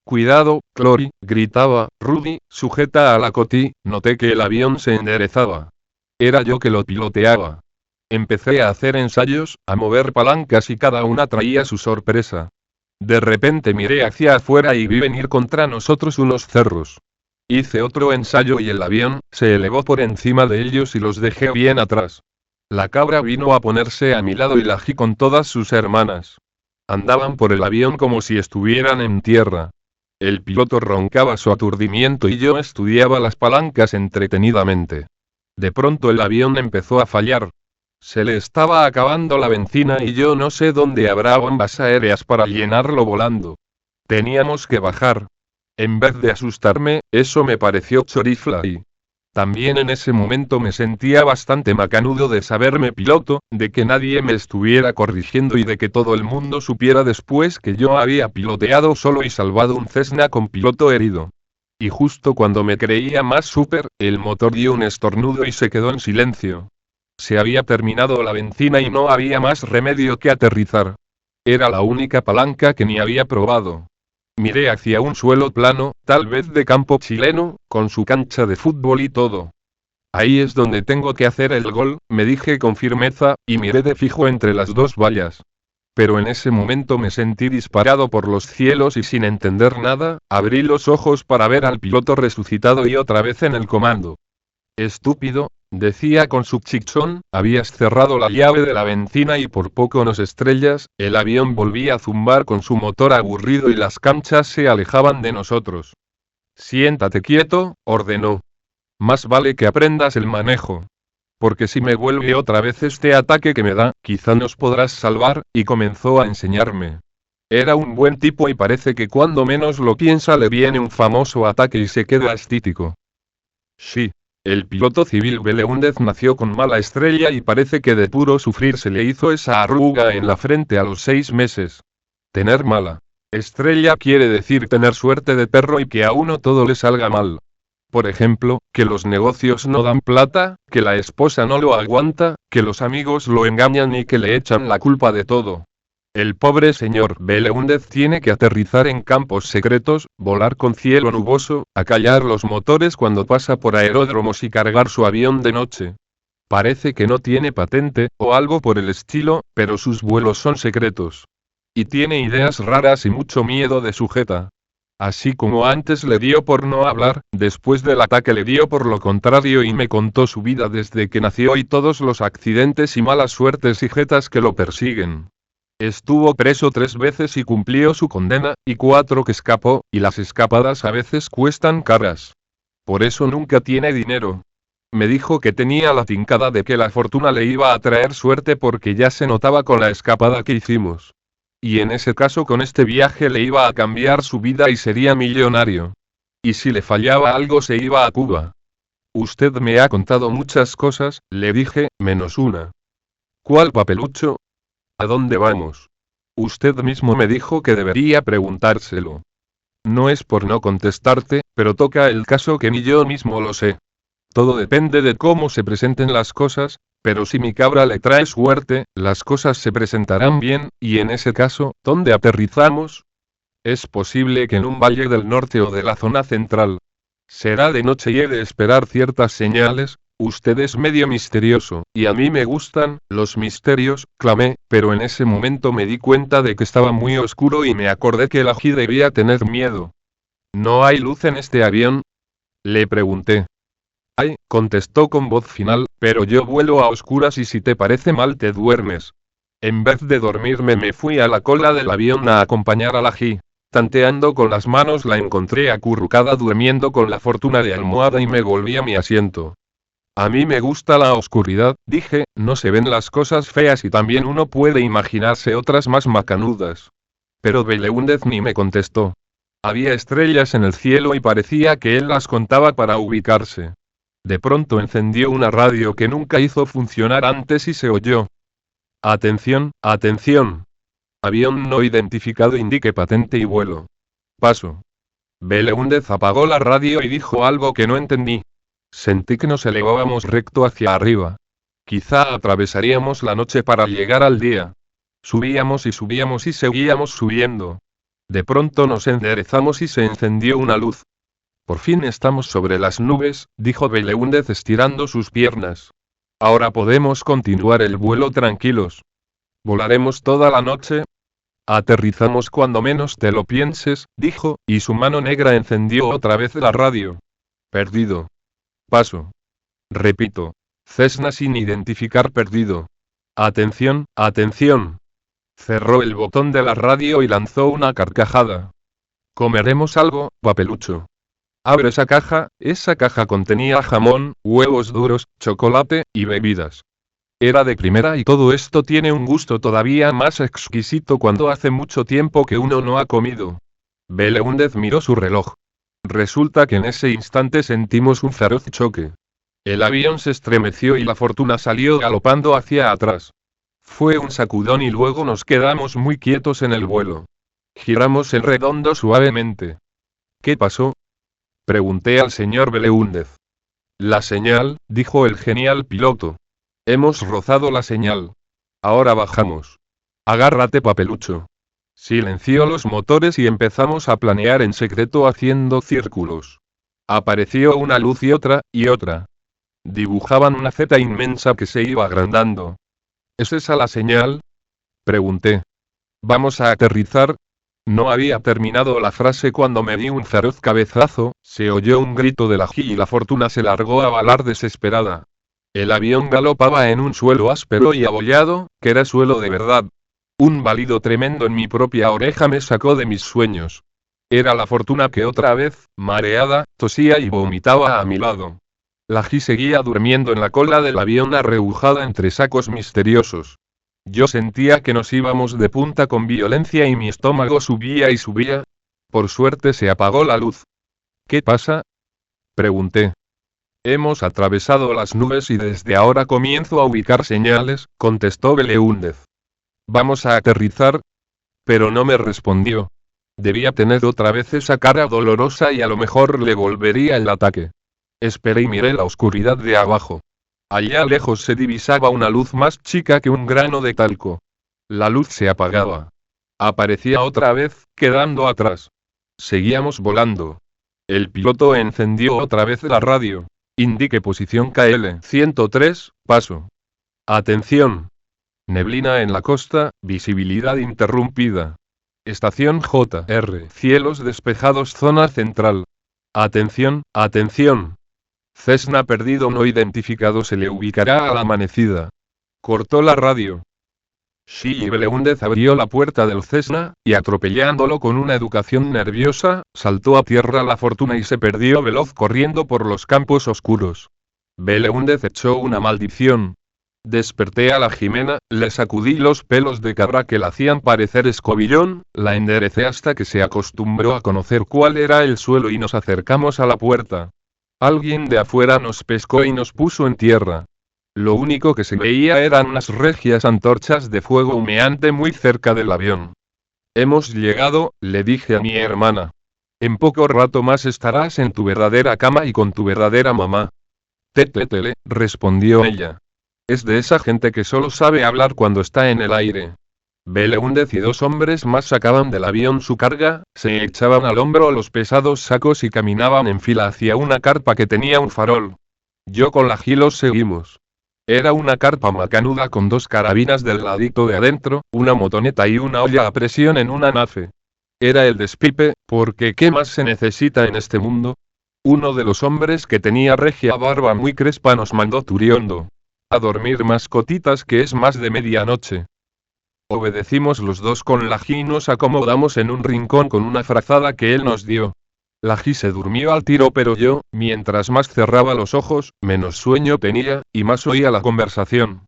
Cuidado, Clory, gritaba Rudy, sujeta a la Coti. Noté que el avión se enderezaba. Era yo que lo piloteaba. Empecé a hacer ensayos, a mover palancas y cada una traía su sorpresa. De repente miré hacia afuera y vi venir contra nosotros unos cerros. Hice otro ensayo y el avión se elevó por encima de ellos y los dejé bien atrás. La cabra vino a ponerse a mi lado y la Gi con todas sus hermanas. Andaban por el avión como si estuvieran en tierra. El piloto roncaba su aturdimiento y yo estudiaba las palancas entretenidamente. De pronto el avión empezó a fallar. Se le estaba acabando la benzina y yo no sé dónde habrá bombas aéreas para llenarlo volando. Teníamos que bajar. En vez de asustarme, eso me pareció chorifla y... También en ese momento me sentía bastante macanudo de saberme piloto, de que nadie me estuviera corrigiendo y de que todo el mundo supiera después que yo había piloteado solo y salvado un Cessna con piloto herido. Y justo cuando me creía más súper, el motor dio un estornudo y se quedó en silencio. Se había terminado la benzina y no había más remedio que aterrizar. Era la única palanca que ni había probado. Miré hacia un suelo plano, tal vez de campo chileno, con su cancha de fútbol y todo. Ahí es donde tengo que hacer el gol, me dije con firmeza, y miré de fijo entre las dos vallas. pero en ese momento me sentí disparado por los cielos y sin entender nada, abrí los ojos para ver al piloto resucitado y otra vez en el comando. Estúpido, decía con su chichón, habías cerrado la llave de la benzina y por poco nos estrellas, el avión volvía a zumbar con su motor aburrido y las canchas se alejaban de nosotros. Siéntate quieto, ordenó. Más vale que aprendas el manejo. Porque si me vuelve otra vez este ataque que me da, quizá nos podrás salvar, y comenzó a enseñarme. Era un buen tipo y parece que cuando menos lo piensa le viene un famoso ataque y se queda estítico. Sí. El piloto civil Beleúndez nació con mala estrella y parece que de puro sufrir se le hizo esa arruga en la frente a los 6 meses. Tener mala estrella quiere decir tener suerte de perro y que a uno todo le salga mal. Por ejemplo, que los negocios no dan plata, que la esposa no lo aguanta, que los amigos lo engañan y que le echan la culpa de todo. El pobre señor Beleúndez tiene que aterrizar en campos secretos, volar con cielo nuboso, acallar los motores cuando pasa por aeródromos y cargar su avión de noche. Parece que no tiene patente, o algo por el estilo, pero sus vuelos son secretos. Y tiene ideas raras y mucho miedo de sujeta. Así como antes le dio por no hablar, después del ataque le dio por lo contrario y me contó su vida desde que nació y todos los accidentes y malas suertes y jetas que lo persiguen. Estuvo preso 3 veces y cumplió su condena, y 4 que escapó, y las escapadas a veces cuestan caras. Por eso nunca tiene dinero. Me dijo que tenía la tincada de que la fortuna le iba a traer suerte porque ya se notaba con la escapada que hicimos. Y en ese caso con este viaje le iba a cambiar su vida y sería millonario. Y si le fallaba algo se iba a Cuba. Usted me ha contado muchas cosas, le dije, menos una. ¿Cuál, papelucho? ¿A dónde vamos? Usted mismo me dijo que debería preguntárselo. No es por no contestarte, pero toca el caso que ni yo mismo lo sé. Todo depende de cómo se presenten las cosas, pero si mi cabra le trae suerte, las cosas se presentarán bien, y en ese caso, ¿dónde aterrizamos? Es posible que en un valle del norte o de la zona central. Será de noche y he de esperar ciertas señales. Usted es medio misterioso, y a mí me gustan los misterios, clamé, pero en ese momento me di cuenta de que estaba muy oscuro y me acordé que el ají debía tener miedo. ¿No hay luz en este avión? Le pregunté. Hay, contestó con voz final, pero yo vuelo a oscuras y si te parece mal te duermes. En vez de dormirme me fui a la cola del avión a acompañar al ají. Tanteando con las manos la encontré acurrucada durmiendo con la fortuna de almohada y me volví a mi asiento. A mí me gusta la oscuridad, dije, no se ven las cosas feas y también uno puede imaginarse otras más macanudas. Pero Beleúndez ni me contestó. Había estrellas en el cielo y parecía que él las contaba para ubicarse. De pronto encendió una radio que nunca hizo funcionar antes y se oyó. Atención, atención. Avión no identificado indique patente y vuelo. Paso. Beleúndez apagó la radio y dijo algo que no entendí. Sentí que nos elevábamos recto hacia arriba. Quizá atravesaríamos la noche para llegar al día. Subíamos y seguíamos subiendo. De pronto nos enderezamos y se encendió una luz. Por fin estamos sobre las nubes, dijo Beleúndez estirando sus piernas. Ahora podemos continuar el vuelo tranquilos. ¿Volaremos toda la noche? Aterrizamos cuando menos te lo pienses, dijo, y su mano negra encendió otra vez la radio. Perdido. Paso. Repito. Cessna sin identificar perdido. Atención, atención. Cerró el botón de la radio y lanzó una carcajada. ¿Comeremos algo, papelucho? Abre esa caja contenía jamón, huevos duros, chocolate, y bebidas. Era de primera y todo esto tiene un gusto todavía más exquisito cuando hace mucho tiempo que uno no ha comido. Beleúndez miró su reloj. Resulta que en ese instante sentimos un feroz choque. El avión se estremeció y la fortuna salió galopando hacia atrás. Fue un sacudón y luego nos quedamos muy quietos en el vuelo. Giramos en redondo suavemente. ¿Qué pasó? Pregunté al señor Beleúndez. La señal, dijo el genial piloto. Hemos rozado la señal. Ahora bajamos. Agárrate, papelucho. Silenció los motores y empezamos a planear en secreto haciendo círculos. Apareció una luz y otra, y otra. Dibujaban una Z inmensa que se iba agrandando. ¿Es esa la señal? Pregunté. Vamos a aterrizar. No había terminado la frase cuando me di un feroz cabezazo, se oyó un grito de Laji y la fortuna se largó a balar desesperada. El avión galopaba en un suelo áspero y abollado, que era suelo de verdad. Un balido tremendo en mi propia oreja me sacó de mis sueños. Era la fortuna que otra vez, mareada, tosía y vomitaba a mi lado. Laji seguía durmiendo en la cola del avión arrebujada entre sacos misteriosos. Yo sentía que nos íbamos de punta con violencia y mi estómago subía y subía. Por suerte se apagó la luz. ¿Qué pasa? Pregunté. Hemos atravesado las nubes y desde ahora comienzo a ubicar señales, contestó Beleúndez. Vamos a aterrizar. Pero no me respondió. Debía tener otra vez esa cara dolorosa y a lo mejor le volvería el ataque. Esperé y miré la oscuridad de abajo. Allá lejos se divisaba una luz más chica que un grano de talco. La luz se apagaba. Aparecía otra vez, quedando atrás. Seguíamos volando. El piloto encendió otra vez la radio. Indique posición KL 103, paso. Atención. Neblina en la costa, visibilidad interrumpida. Estación JR, cielos despejados, zona central. Atención, atención. Cessna perdido no identificado se le ubicará a la amanecida. Cortó la radio. Shi Beleúndez abrió la puerta del Cessna, y atropellándolo con una educación nerviosa, saltó a tierra la fortuna y se perdió veloz corriendo por los campos oscuros. Beleúndez echó una maldición. Desperté a la Jimena, le sacudí los pelos de cabra que la hacían parecer escobillón, la enderecé hasta que se acostumbró a conocer cuál era el suelo y nos acercamos a la puerta. Alguien de afuera nos pescó y nos puso en tierra. Lo único que se veía eran unas regias antorchas de fuego humeante muy cerca del avión. Hemos llegado, le dije a mi hermana. En poco rato más estarás en tu verdadera cama y con tu verdadera mamá. Tetele, respondió ella. Es de esa gente que solo sabe hablar cuando está en el aire. Beleúndez y 2 hombres más sacaban del avión su carga, se echaban al hombro los pesados sacos y caminaban en fila hacia una carpa que tenía un farol. Yo con la Gilos seguimos. Era una carpa macanuda con 2 carabinas del ladito de adentro, una motoneta y una olla a presión en una nafe. Era el despipe, porque ¿qué más se necesita en este mundo? Uno de los hombres que tenía regia barba muy crespa nos mandó turiondo. A dormir mascotitas que es más de medianoche. Obedecimos los dos con Laji y nos acomodamos en un rincón con una frazada que él nos dio. Laji se durmió al tiro pero yo, mientras más cerraba los ojos, menos sueño tenía, y más oía la conversación.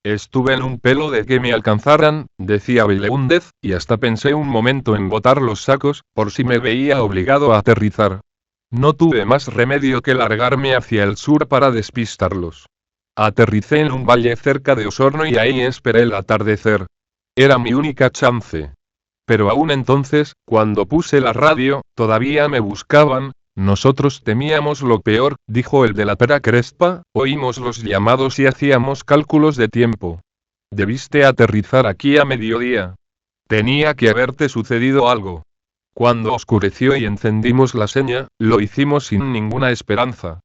Estuve en un pelo de que me alcanzaran, decía Beleúndez, y hasta pensé un momento en botar los sacos, por si me veía obligado a aterrizar. No tuve más remedio que largarme hacia el sur para despistarlos. Aterricé en un valle cerca de Osorno y ahí esperé el atardecer. Era mi única chance. Pero aún entonces, cuando puse la radio, todavía me buscaban. Nosotros temíamos lo peor, dijo el de la pera crespa, oímos los llamados y hacíamos cálculos de tiempo. Debiste aterrizar aquí a mediodía. Tenía que haberte sucedido algo. Cuando oscureció y encendimos la seña, lo hicimos sin ninguna esperanza.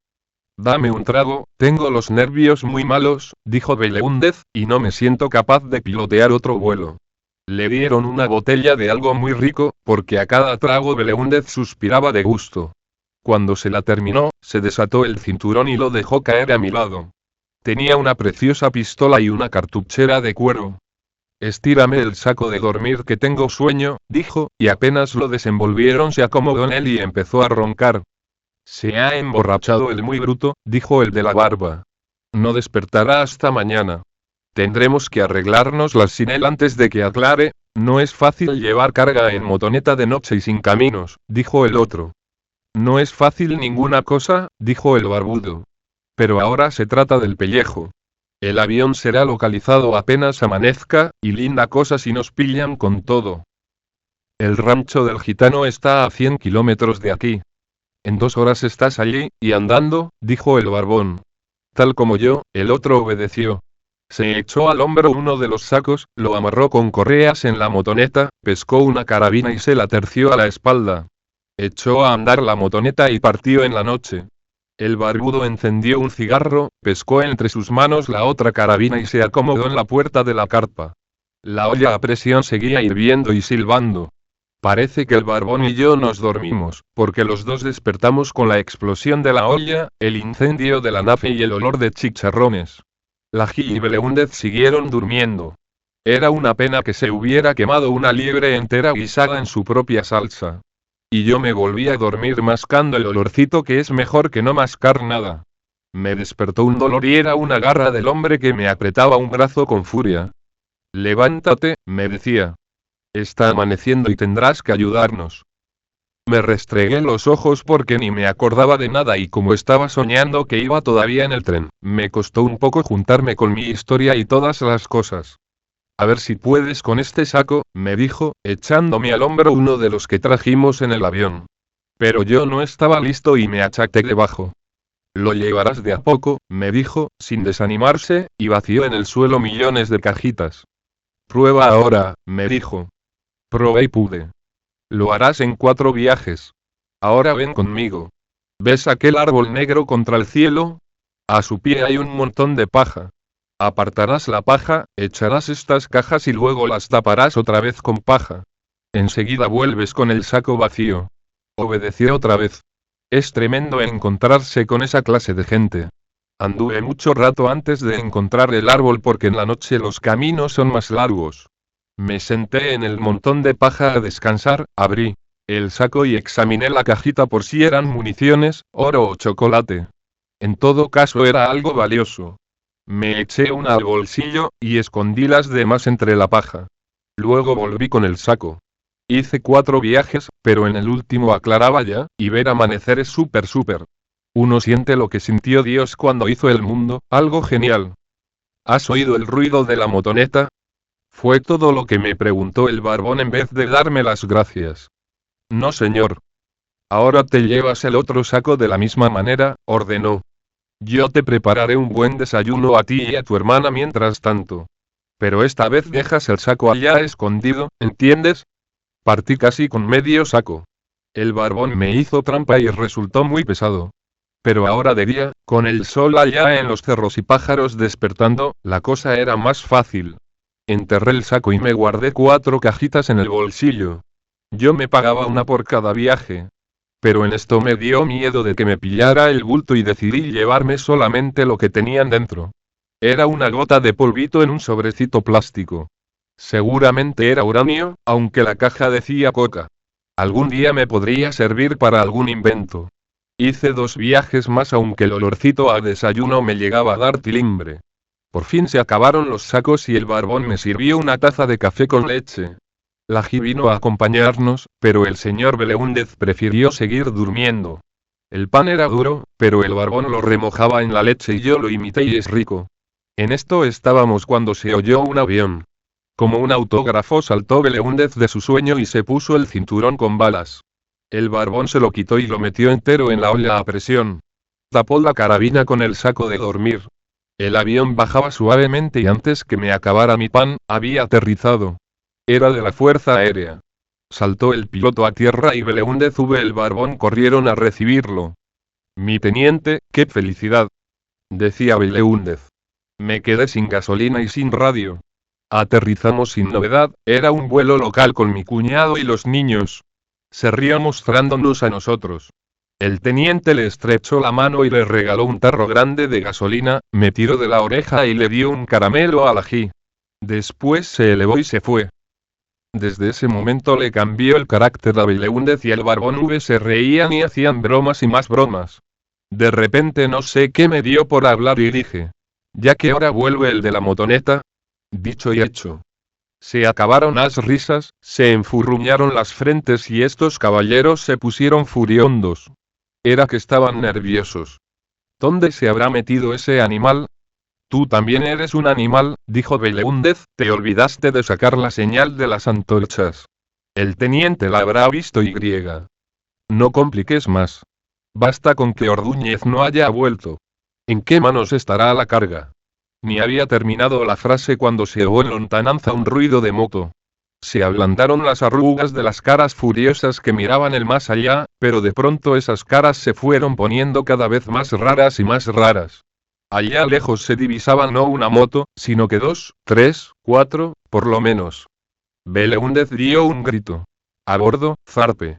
Dame un trago, tengo los nervios muy malos, dijo Beleúndez, y no me siento capaz de pilotear otro vuelo. Le dieron una botella de algo muy rico, porque a cada trago Beleúndez suspiraba de gusto. Cuando se la terminó, se desató el cinturón y lo dejó caer a mi lado. Tenía una preciosa pistola y una cartuchera de cuero. Estírame el saco de dormir que tengo sueño, dijo, y apenas lo desenvolvieron se acomodó en él y empezó a roncar. Se ha emborrachado el muy bruto, dijo el de la barba. No despertará hasta mañana. Tendremos que arreglárnoslas sin él antes de que aclare. No es fácil llevar carga en motoneta de noche y sin caminos, dijo el otro. No es fácil ninguna cosa, dijo el barbudo. Pero ahora se trata del pellejo. El avión será localizado apenas amanezca, y linda cosa si nos pillan con todo. El rancho del gitano está a 100 kilómetros de aquí. En 2 horas estás allí, y andando, dijo el barbón. Tal como yo, el otro obedeció. Se echó al hombro uno de los sacos, lo amarró con correas en la motoneta, pescó una carabina y se la terció a la espalda. Echó a andar la motoneta y partió en la noche. El barbudo encendió un cigarro, pescó entre sus manos la otra carabina y se acomodó en la puerta de la carpa. La olla a presión seguía hirviendo y silbando. Parece que el barbón y yo nos dormimos, porque los dos despertamos con la explosión de la olla, el incendio de la nave y el olor de chicharrones. Laji y Beleúndez siguieron durmiendo. Era una pena que se hubiera quemado una liebre entera guisada en su propia salsa. Y yo me volví a dormir mascando el olorcito, que es mejor que no mascar nada. Me despertó un dolor y era una garra del hombre que me apretaba un brazo con furia. Levántate, me decía. Está amaneciendo y tendrás que ayudarnos. Me restregué los ojos porque ni me acordaba de nada y como estaba soñando que iba todavía en el tren, me costó un poco juntarme con mi historia y todas las cosas. A ver si puedes con este saco, me dijo, echándome al hombro uno de los que trajimos en el avión. Pero yo no estaba listo y me achaqué debajo. Lo llevarás de a poco, me dijo, sin desanimarse, y vació en el suelo millones de cajitas. Prueba ahora, me dijo. Probé y pude. Lo harás en 4 viajes. Ahora ven conmigo. ¿Ves aquel árbol negro contra el cielo? A su pie hay un montón de paja. Apartarás la paja, echarás estas cajas y luego las taparás otra vez con paja. Enseguida vuelves con el saco vacío. Obedeció otra vez. Es tremendo encontrarse con esa clase de gente. Anduve mucho rato antes de encontrar el árbol porque en la noche los caminos son más largos. Me senté en el montón de paja a descansar, abrí el saco y examiné la cajita por si eran municiones, oro o chocolate. En todo caso era algo valioso. Me eché una al bolsillo, y escondí las demás entre la paja. Luego volví con el saco. Hice 4 viajes, pero en el último aclaraba ya, y ver amanecer es súper. Uno siente lo que sintió Dios cuando hizo el mundo, algo genial. ¿Has oído el ruido de la motoneta? Fue todo lo que me preguntó el barbón en vez de darme las gracias. No, señor. Ahora te llevas el otro saco de la misma manera, ordenó. Yo te prepararé un buen desayuno a ti y a tu hermana mientras tanto. Pero esta vez dejas el saco allá escondido, ¿entiendes? Partí casi con medio saco. El barbón me hizo trampa y resultó muy pesado. Pero ahora de día, con el sol allá en los cerros y pájaros despertando, la cosa era más fácil. Enterré el saco y me guardé 4 cajitas en el bolsillo. Yo me pagaba una por cada viaje. Pero en esto me dio miedo de que me pillara el bulto y decidí llevarme solamente lo que tenían dentro. Era una gota de polvito en un sobrecito plástico. Seguramente era uranio, aunque la caja decía coca. Algún día me podría servir para algún invento. Hice 2 viajes más aunque el olorcito a desayuno me llegaba a dar tilimbre. Por fin se acabaron los sacos y el barbón me sirvió una taza de café con leche. Laji vino a acompañarnos, pero el señor Beleúndez prefirió seguir durmiendo. El pan era duro, pero el barbón lo remojaba en la leche y yo lo imité y es rico. En esto estábamos cuando se oyó un avión. Como un autógrafo saltó Beleúndez de su sueño y se puso el cinturón con balas. El barbón se lo quitó y lo metió entero en la olla a presión. Tapó la carabina con el saco de dormir. El avión bajaba suavemente y antes que me acabara mi pan, había aterrizado. Era de la Fuerza Aérea. Saltó el piloto a tierra y Beleúndez y el barbón corrieron a recibirlo. Mi teniente, qué felicidad, decía Beleúndez. Me quedé sin gasolina y sin radio. Aterrizamos sin novedad, era un vuelo local con mi cuñado y los niños. Se rió mostrándonos a nosotros. El teniente le estrechó la mano y le regaló un tarro grande de gasolina, me tiró de la oreja y le dio un caramelo al ají. Después se elevó y se fue. Desde ese momento le cambió el carácter a Beleúndez y el barbón se reían y hacían bromas y más bromas. De repente no sé qué me dio por hablar y dije. Ya que ahora vuelve el de la motoneta. Dicho y hecho. Se acabaron las risas, se enfurruñaron las frentes y estos caballeros se pusieron furiondos. Era que estaban nerviosos. ¿Dónde se habrá metido ese animal? Tú también eres un animal, dijo Beleúndez, te olvidaste de sacar la señal de las antorchas. El teniente la habrá visto y griega. No compliques más. Basta con que Ordúñez no haya vuelto. ¿En qué manos estará la carga? Ni había terminado la frase cuando se oyó en lontananza un ruido de moto. Se ablandaron las arrugas de las caras furiosas que miraban el más allá, pero de pronto esas caras se fueron poniendo cada vez más raras y más raras. Allá lejos se divisaba no una moto, sino que 2, 3, 4, Por lo menos. Beleúndez dio un grito. A bordo, zarpe.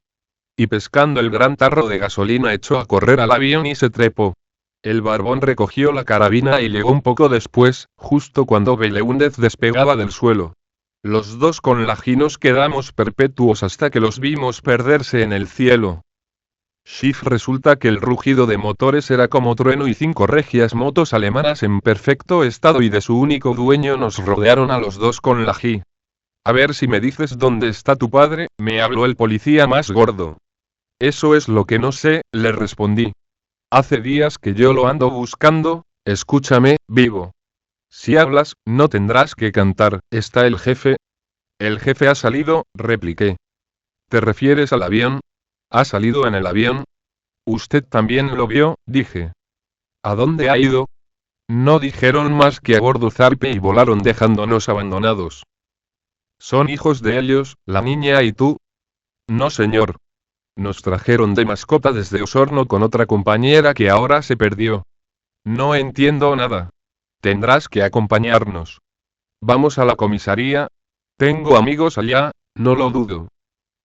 Y pescando el gran tarro de gasolina echó a correr al avión y se trepó. El barbón recogió la carabina y llegó un poco después, justo cuando Beleúndez despegaba del suelo. Los dos con la G nos quedamos perpetuos hasta que los vimos perderse en el cielo. Schiff resulta que el rugido de motores era como trueno y 5 regias motos alemanas en perfecto estado y de su único dueño nos rodearon a los dos con la G. A ver si me dices dónde está tu padre, me habló el policía más gordo. Eso es lo que no sé, le respondí. Hace días que yo lo ando buscando, escúchame, vivo. Si hablas, no tendrás que cantar, ¿está el jefe? El jefe ha salido, repliqué. ¿Te refieres al avión? ¿Ha salido en el avión? Usted también lo vio, dije. ¿A dónde ha ido? No dijeron más que a bordo zarpe y volaron dejándonos abandonados. ¿Son hijos de ellos, la niña y tú? No señor. Nos trajeron de mascota desde Osorno con otra compañera que ahora se perdió. No entiendo nada. Tendrás que acompañarnos. Vamos a la comisaría. Tengo amigos allá, no lo dudo.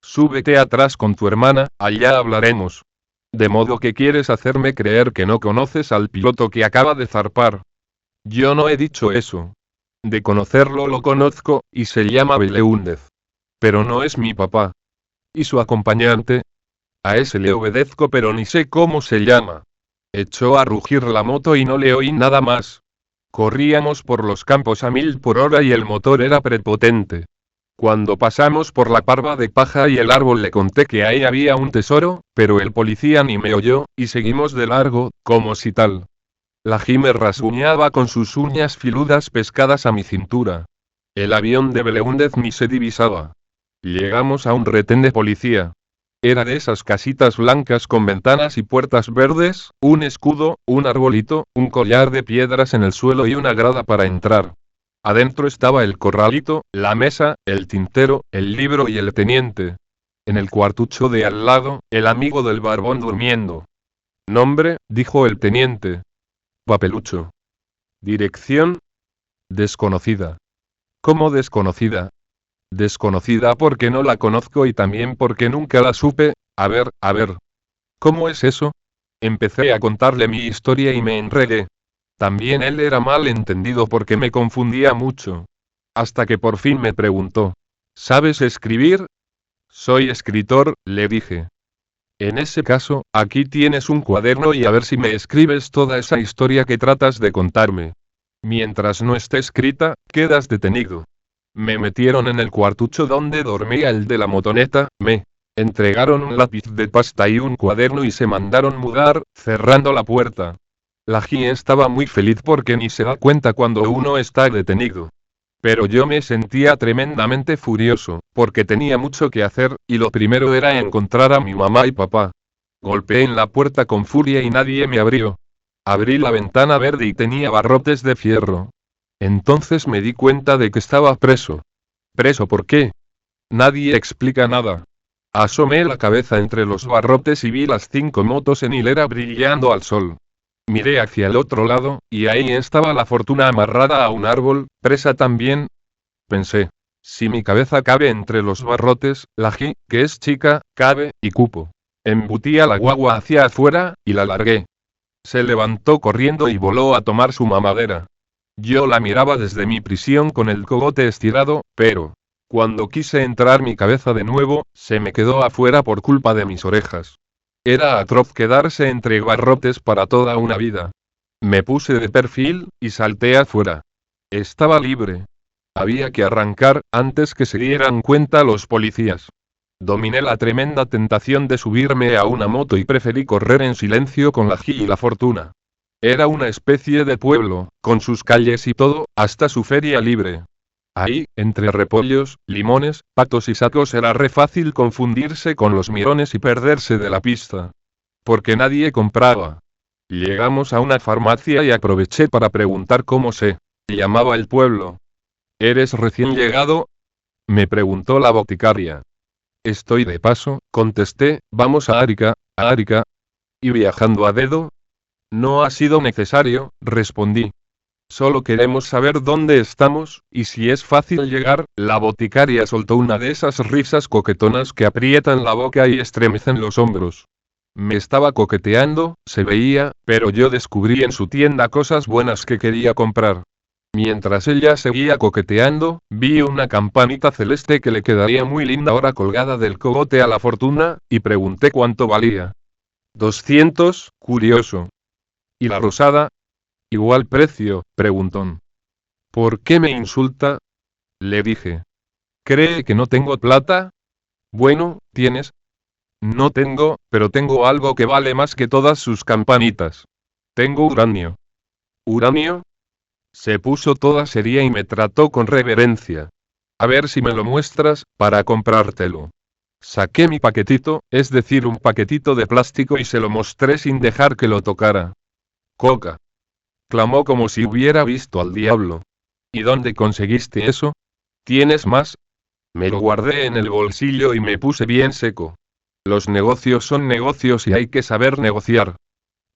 Súbete atrás con tu hermana, allá hablaremos. De modo que quieres hacerme creer que no conoces al piloto que acaba de zarpar. Yo no he dicho eso. De conocerlo lo conozco, y se llama Beleúndez. Pero no es mi papá. ¿Y su acompañante? A ese le obedezco pero ni sé cómo se llama. Echó a rugir la moto y no le oí nada más. Corríamos por los campos a 1000 por hora y el motor era prepotente. Cuando pasamos por la parva de paja y el árbol le conté que ahí había un tesoro, pero el policía ni me oyó, y seguimos de largo, como si tal. La G me rasguñaba con sus uñas filudas pescadas a mi cintura. El avión de Beleúndez ni se divisaba. Llegamos a un retén de policía. Era de esas casitas blancas con ventanas y puertas verdes, un escudo, un arbolito, un collar de piedras en el suelo y una grada para entrar. Adentro estaba el corralito, la mesa, el tintero, el libro y el teniente. En el cuartucho de al lado, el amigo del barbón durmiendo. Nombre, dijo el teniente. Papelucho. Dirección. Desconocida. ¿Cómo desconocida? Desconocida porque no la conozco y también porque nunca la supe. A ver. ¿Cómo es eso? Empecé a contarle mi historia y me enredé. También él era mal entendido porque me confundía mucho. Hasta que por fin me preguntó. ¿Sabes escribir? Soy escritor, le dije. En ese caso, aquí tienes un cuaderno y a ver si me escribes toda esa historia que tratas de contarme. Mientras no esté escrita, quedas detenido. Me metieron en el cuartucho donde dormía el de la motoneta, me entregaron un lápiz de pasta y un cuaderno y se mandaron mudar, cerrando la puerta. La G estaba muy feliz porque ni se da cuenta cuando uno está detenido. Pero yo me sentía tremendamente furioso, porque tenía mucho que hacer, y lo primero era encontrar a mi mamá y papá. Golpeé en la puerta con furia y nadie me abrió. Abrí la ventana verde y tenía barrotes de fierro. Entonces me di cuenta de que estaba preso. ¿Preso por qué? Nadie explica nada. Asomé la cabeza entre los barrotes y vi las 5 motos en hilera brillando al sol. Miré hacia el otro lado, y ahí estaba la fortuna amarrada a un árbol, presa también. Pensé, si mi cabeza cabe entre los barrotes, la G, que es chica, cabe, y cupo. Embutí a la guagua hacia afuera, y la largué. Se levantó corriendo y voló a tomar su mamadera. Yo la miraba desde mi prisión con el cogote estirado, pero, cuando quise entrar mi cabeza de nuevo, se me quedó afuera por culpa de mis orejas. Era atroz quedarse entre barrotes para toda una vida. Me puse de perfil, y salté afuera. Estaba libre. Había que arrancar, antes que se dieran cuenta los policías. Dominé la tremenda tentación de subirme a una moto y preferí correr en silencio con la G y la fortuna. Era una especie de pueblo, con sus calles y todo, hasta su feria libre. Ahí, entre repollos, limones, patos y sacos era re fácil confundirse con los mirones y perderse de la pista. Porque nadie compraba. Llegamos a una farmacia y aproveché para preguntar cómo se llamaba el pueblo. ¿Eres recién llegado? Me preguntó la boticaria. Estoy de paso, contesté, vamos a Arica. ¿Y viajando a dedo? No ha sido necesario, respondí. Solo queremos saber dónde estamos, y si es fácil llegar. La boticaria soltó una de esas risas coquetonas que aprietan la boca y estremecen los hombros. Me estaba coqueteando, se veía, pero yo descubrí en su tienda cosas buenas que quería comprar. Mientras ella seguía coqueteando, vi una campanita celeste que le quedaría muy linda ahora colgada del cogote a la fortuna, y pregunté cuánto valía. 200, curioso. ¿Y la rosada? Igual precio, preguntó. ¿Por qué me insulta? Le dije. ¿Cree que no tengo plata? Bueno, ¿tienes? No tengo, pero tengo algo que vale más que todas sus campanitas. Tengo uranio. ¿Uranio? Se puso toda seria y me trató con reverencia. A ver si me lo muestras, para comprártelo. Saqué mi paquetito, es decir, un paquetito de plástico y se lo mostré sin dejar que lo tocara. Coca. Clamó como si hubiera visto al diablo. ¿Y dónde conseguiste eso? ¿Tienes más? Me lo guardé en el bolsillo y me puse bien seco. Los negocios son negocios y hay que saber negociar.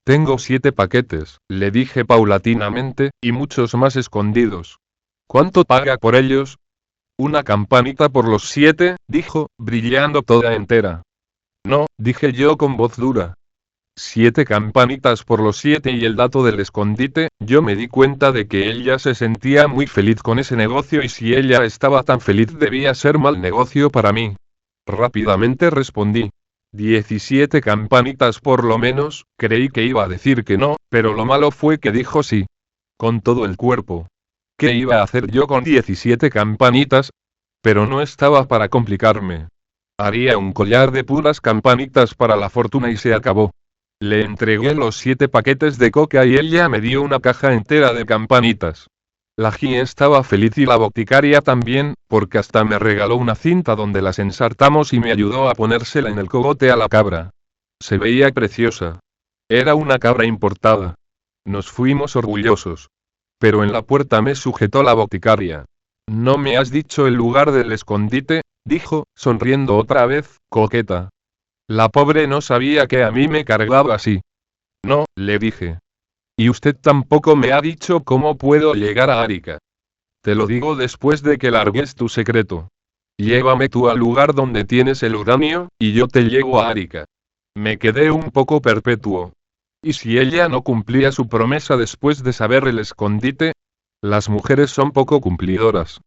Tengo 7 paquetes, le dije paulatinamente, y muchos más escondidos. ¿Cuánto paga por ellos? Una campanita por los 7, dijo, brillando toda entera. No, dije yo con voz dura. 7 campanitas por los 7 y el dato del escondite. Yo me di cuenta de que ella se sentía muy feliz con ese negocio y si ella estaba tan feliz debía ser mal negocio para mí. Rápidamente respondí. 17 campanitas por lo menos. Creí que iba a decir que no, pero lo malo fue que dijo sí. Con todo el cuerpo. ¿Qué iba a hacer yo con 17 campanitas? Pero no estaba para complicarme. Haría un collar de puras campanitas para la fortuna y se acabó. Le entregué los 7 paquetes de coca y ella me dio una caja entera de campanitas. La G estaba feliz y la boticaria también, porque hasta me regaló una cinta donde las ensartamos y me ayudó a ponérsela en el cogote a la cabra. Se veía preciosa. Era una cabra importada. Nos fuimos orgullosos. Pero en la puerta me sujetó la boticaria. ¿No me has dicho el lugar del escondite?, dijo, sonriendo otra vez, coqueta. La pobre no sabía que a mí me cargaba así. No, le dije. Y usted tampoco me ha dicho cómo puedo llegar a Arica. Te lo digo después de que largues tu secreto. Llévame tú al lugar donde tienes el uranio, y yo te llevo a Arica. Me quedé un poco perpetuo. ¿Y si ella no cumplía su promesa después de saber el escondite? Las mujeres son poco cumplidoras.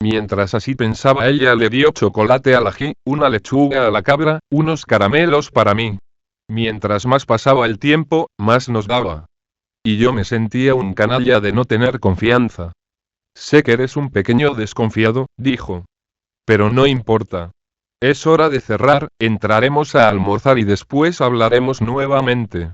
Mientras así pensaba, ella le dio chocolate al ají, una lechuga a la cabra, unos caramelos para mí. Mientras más pasaba el tiempo, más nos daba. Y yo me sentía un canalla de no tener confianza. Sé que eres un pequeño desconfiado, dijo. Pero no importa. Es hora de cerrar, entraremos a almorzar y después hablaremos nuevamente.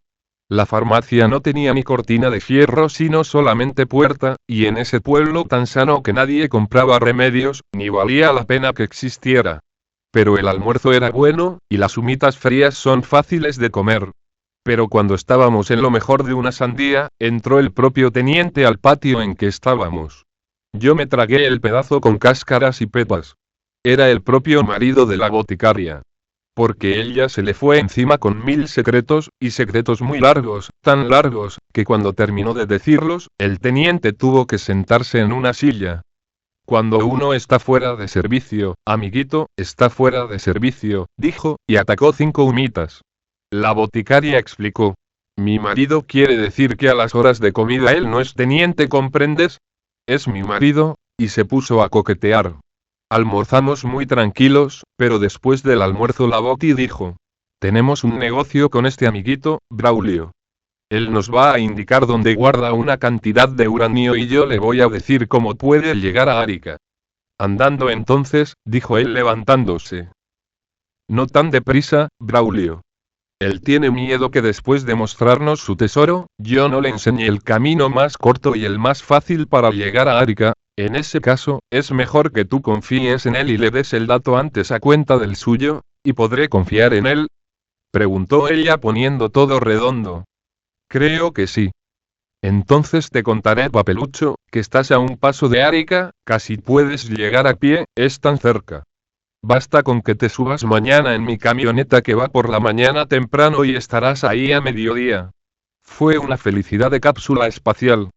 La farmacia no tenía ni cortina de fierro sino solamente puerta, y en ese pueblo tan sano que nadie compraba remedios, ni valía la pena que existiera. Pero el almuerzo era bueno, y las humitas frías son fáciles de comer. Pero cuando estábamos en lo mejor de una sandía, entró el propio teniente al patio en que estábamos. Yo me tragué el pedazo con cáscaras y pepas. Era el propio marido de la boticaria. Porque ella se le fue encima con 1000 secretos, y secretos muy largos, tan largos, que cuando terminó de decirlos, el teniente tuvo que sentarse en una silla. Cuando uno está fuera de servicio, amiguito, está fuera de servicio, dijo, y atacó 5 humitas. La boticaria explicó. Mi marido quiere decir que a las horas de comida él no es teniente, ¿comprendes? Es mi marido, y se puso a coquetear. Almorzamos muy tranquilos, pero después del almuerzo la Boti dijo. Tenemos un negocio con este amiguito, Braulio. Él nos va a indicar dónde guarda una cantidad de uranio y yo le voy a decir cómo puede llegar a Arica. Andando entonces, dijo él levantándose. No tan deprisa, Braulio. Él tiene miedo que después de mostrarnos su tesoro, yo no le enseñe el camino más corto y el más fácil para llegar a Arica. En ese caso, es mejor que tú confíes en él y le des el dato antes a cuenta del suyo. ¿Y podré confiar en él?, preguntó ella poniendo todo redondo. Creo que sí. Entonces te contaré, papelucho, que estás a un paso de Arica, casi puedes llegar a pie, es tan cerca. Basta con que te subas mañana en mi camioneta que va por la mañana temprano y estarás ahí a mediodía. Fue una felicidad de cápsula espacial.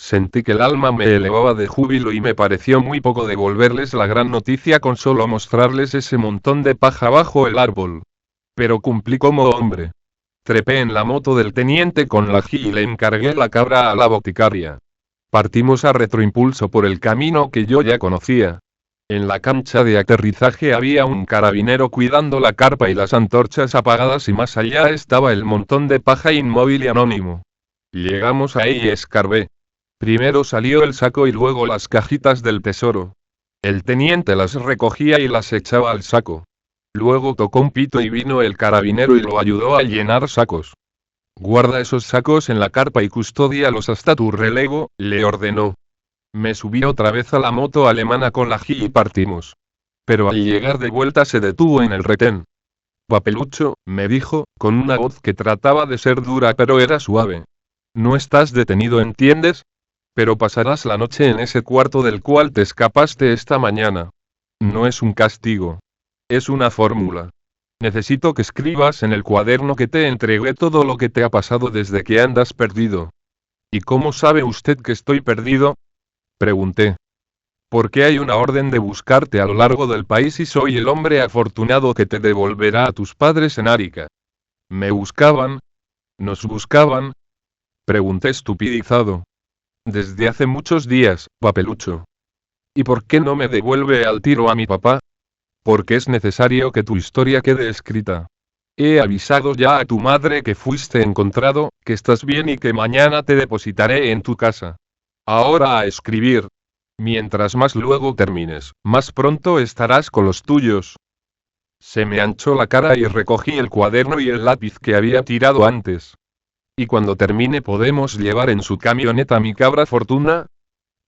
Sentí que el alma me elevaba de júbilo y me pareció muy poco devolverles la gran noticia con solo mostrarles ese montón de paja bajo el árbol. Pero cumplí como hombre. Trepé en la moto del teniente con la G y le encargué la cabra a la boticaria. Partimos a retroimpulso por el camino que yo ya conocía. En la cancha de aterrizaje había un carabinero cuidando la carpa y las antorchas apagadas y más allá estaba el montón de paja inmóvil y anónimo. Llegamos ahí y escarbé. Primero salió el saco y luego las cajitas del tesoro. El teniente las recogía y las echaba al saco. Luego tocó un pito y vino el carabinero y lo ayudó a llenar sacos. Guarda esos sacos en la carpa y custódialos hasta tu relevo, le ordenó. Me subí otra vez a la moto alemana con la G y partimos. Pero al llegar de vuelta se detuvo en el retén. Papelucho, me dijo, con una voz que trataba de ser dura pero era suave. No estás detenido, ¿entiendes? Pero pasarás la noche en ese cuarto del cual te escapaste esta mañana. No es un castigo. Es una fórmula. Necesito que escribas en el cuaderno que te entregué todo lo que te ha pasado desde que andas perdido. ¿Y cómo sabe usted que estoy perdido? Pregunté. Porque hay una orden de buscarte a lo largo del país y soy el hombre afortunado que te devolverá a tus padres en Arica. ¿Me buscaban? ¿Nos buscaban? Pregunté estupidizado. Desde hace muchos días, papelucho. ¿Y por qué no me devuelve al tiro a mi papá? Porque es necesario que tu historia quede escrita. He avisado ya a tu madre que fuiste encontrado, que estás bien y que mañana te depositaré en tu casa. Ahora a escribir. Mientras más luego termines, más pronto estarás con los tuyos. Se me anchó la cara y recogí el cuaderno y el lápiz que había tirado antes. ¿Y cuando termine podemos llevar en su camioneta mi cabra Fortuna?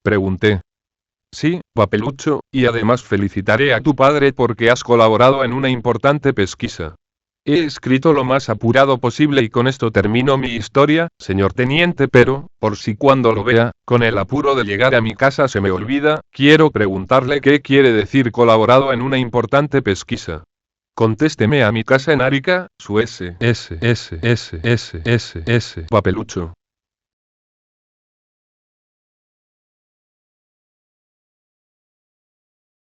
Pregunté. Sí, papelucho, y además felicitaré a tu padre porque has colaborado en una importante pesquisa. He escrito lo más apurado posible y con esto termino mi historia, señor teniente, pero, por si cuando lo vea, con el apuro de llegar a mi casa se me olvida, quiero preguntarle qué quiere decir colaborado en una importante pesquisa. Contésteme a mi casa en Arica, su papelucho.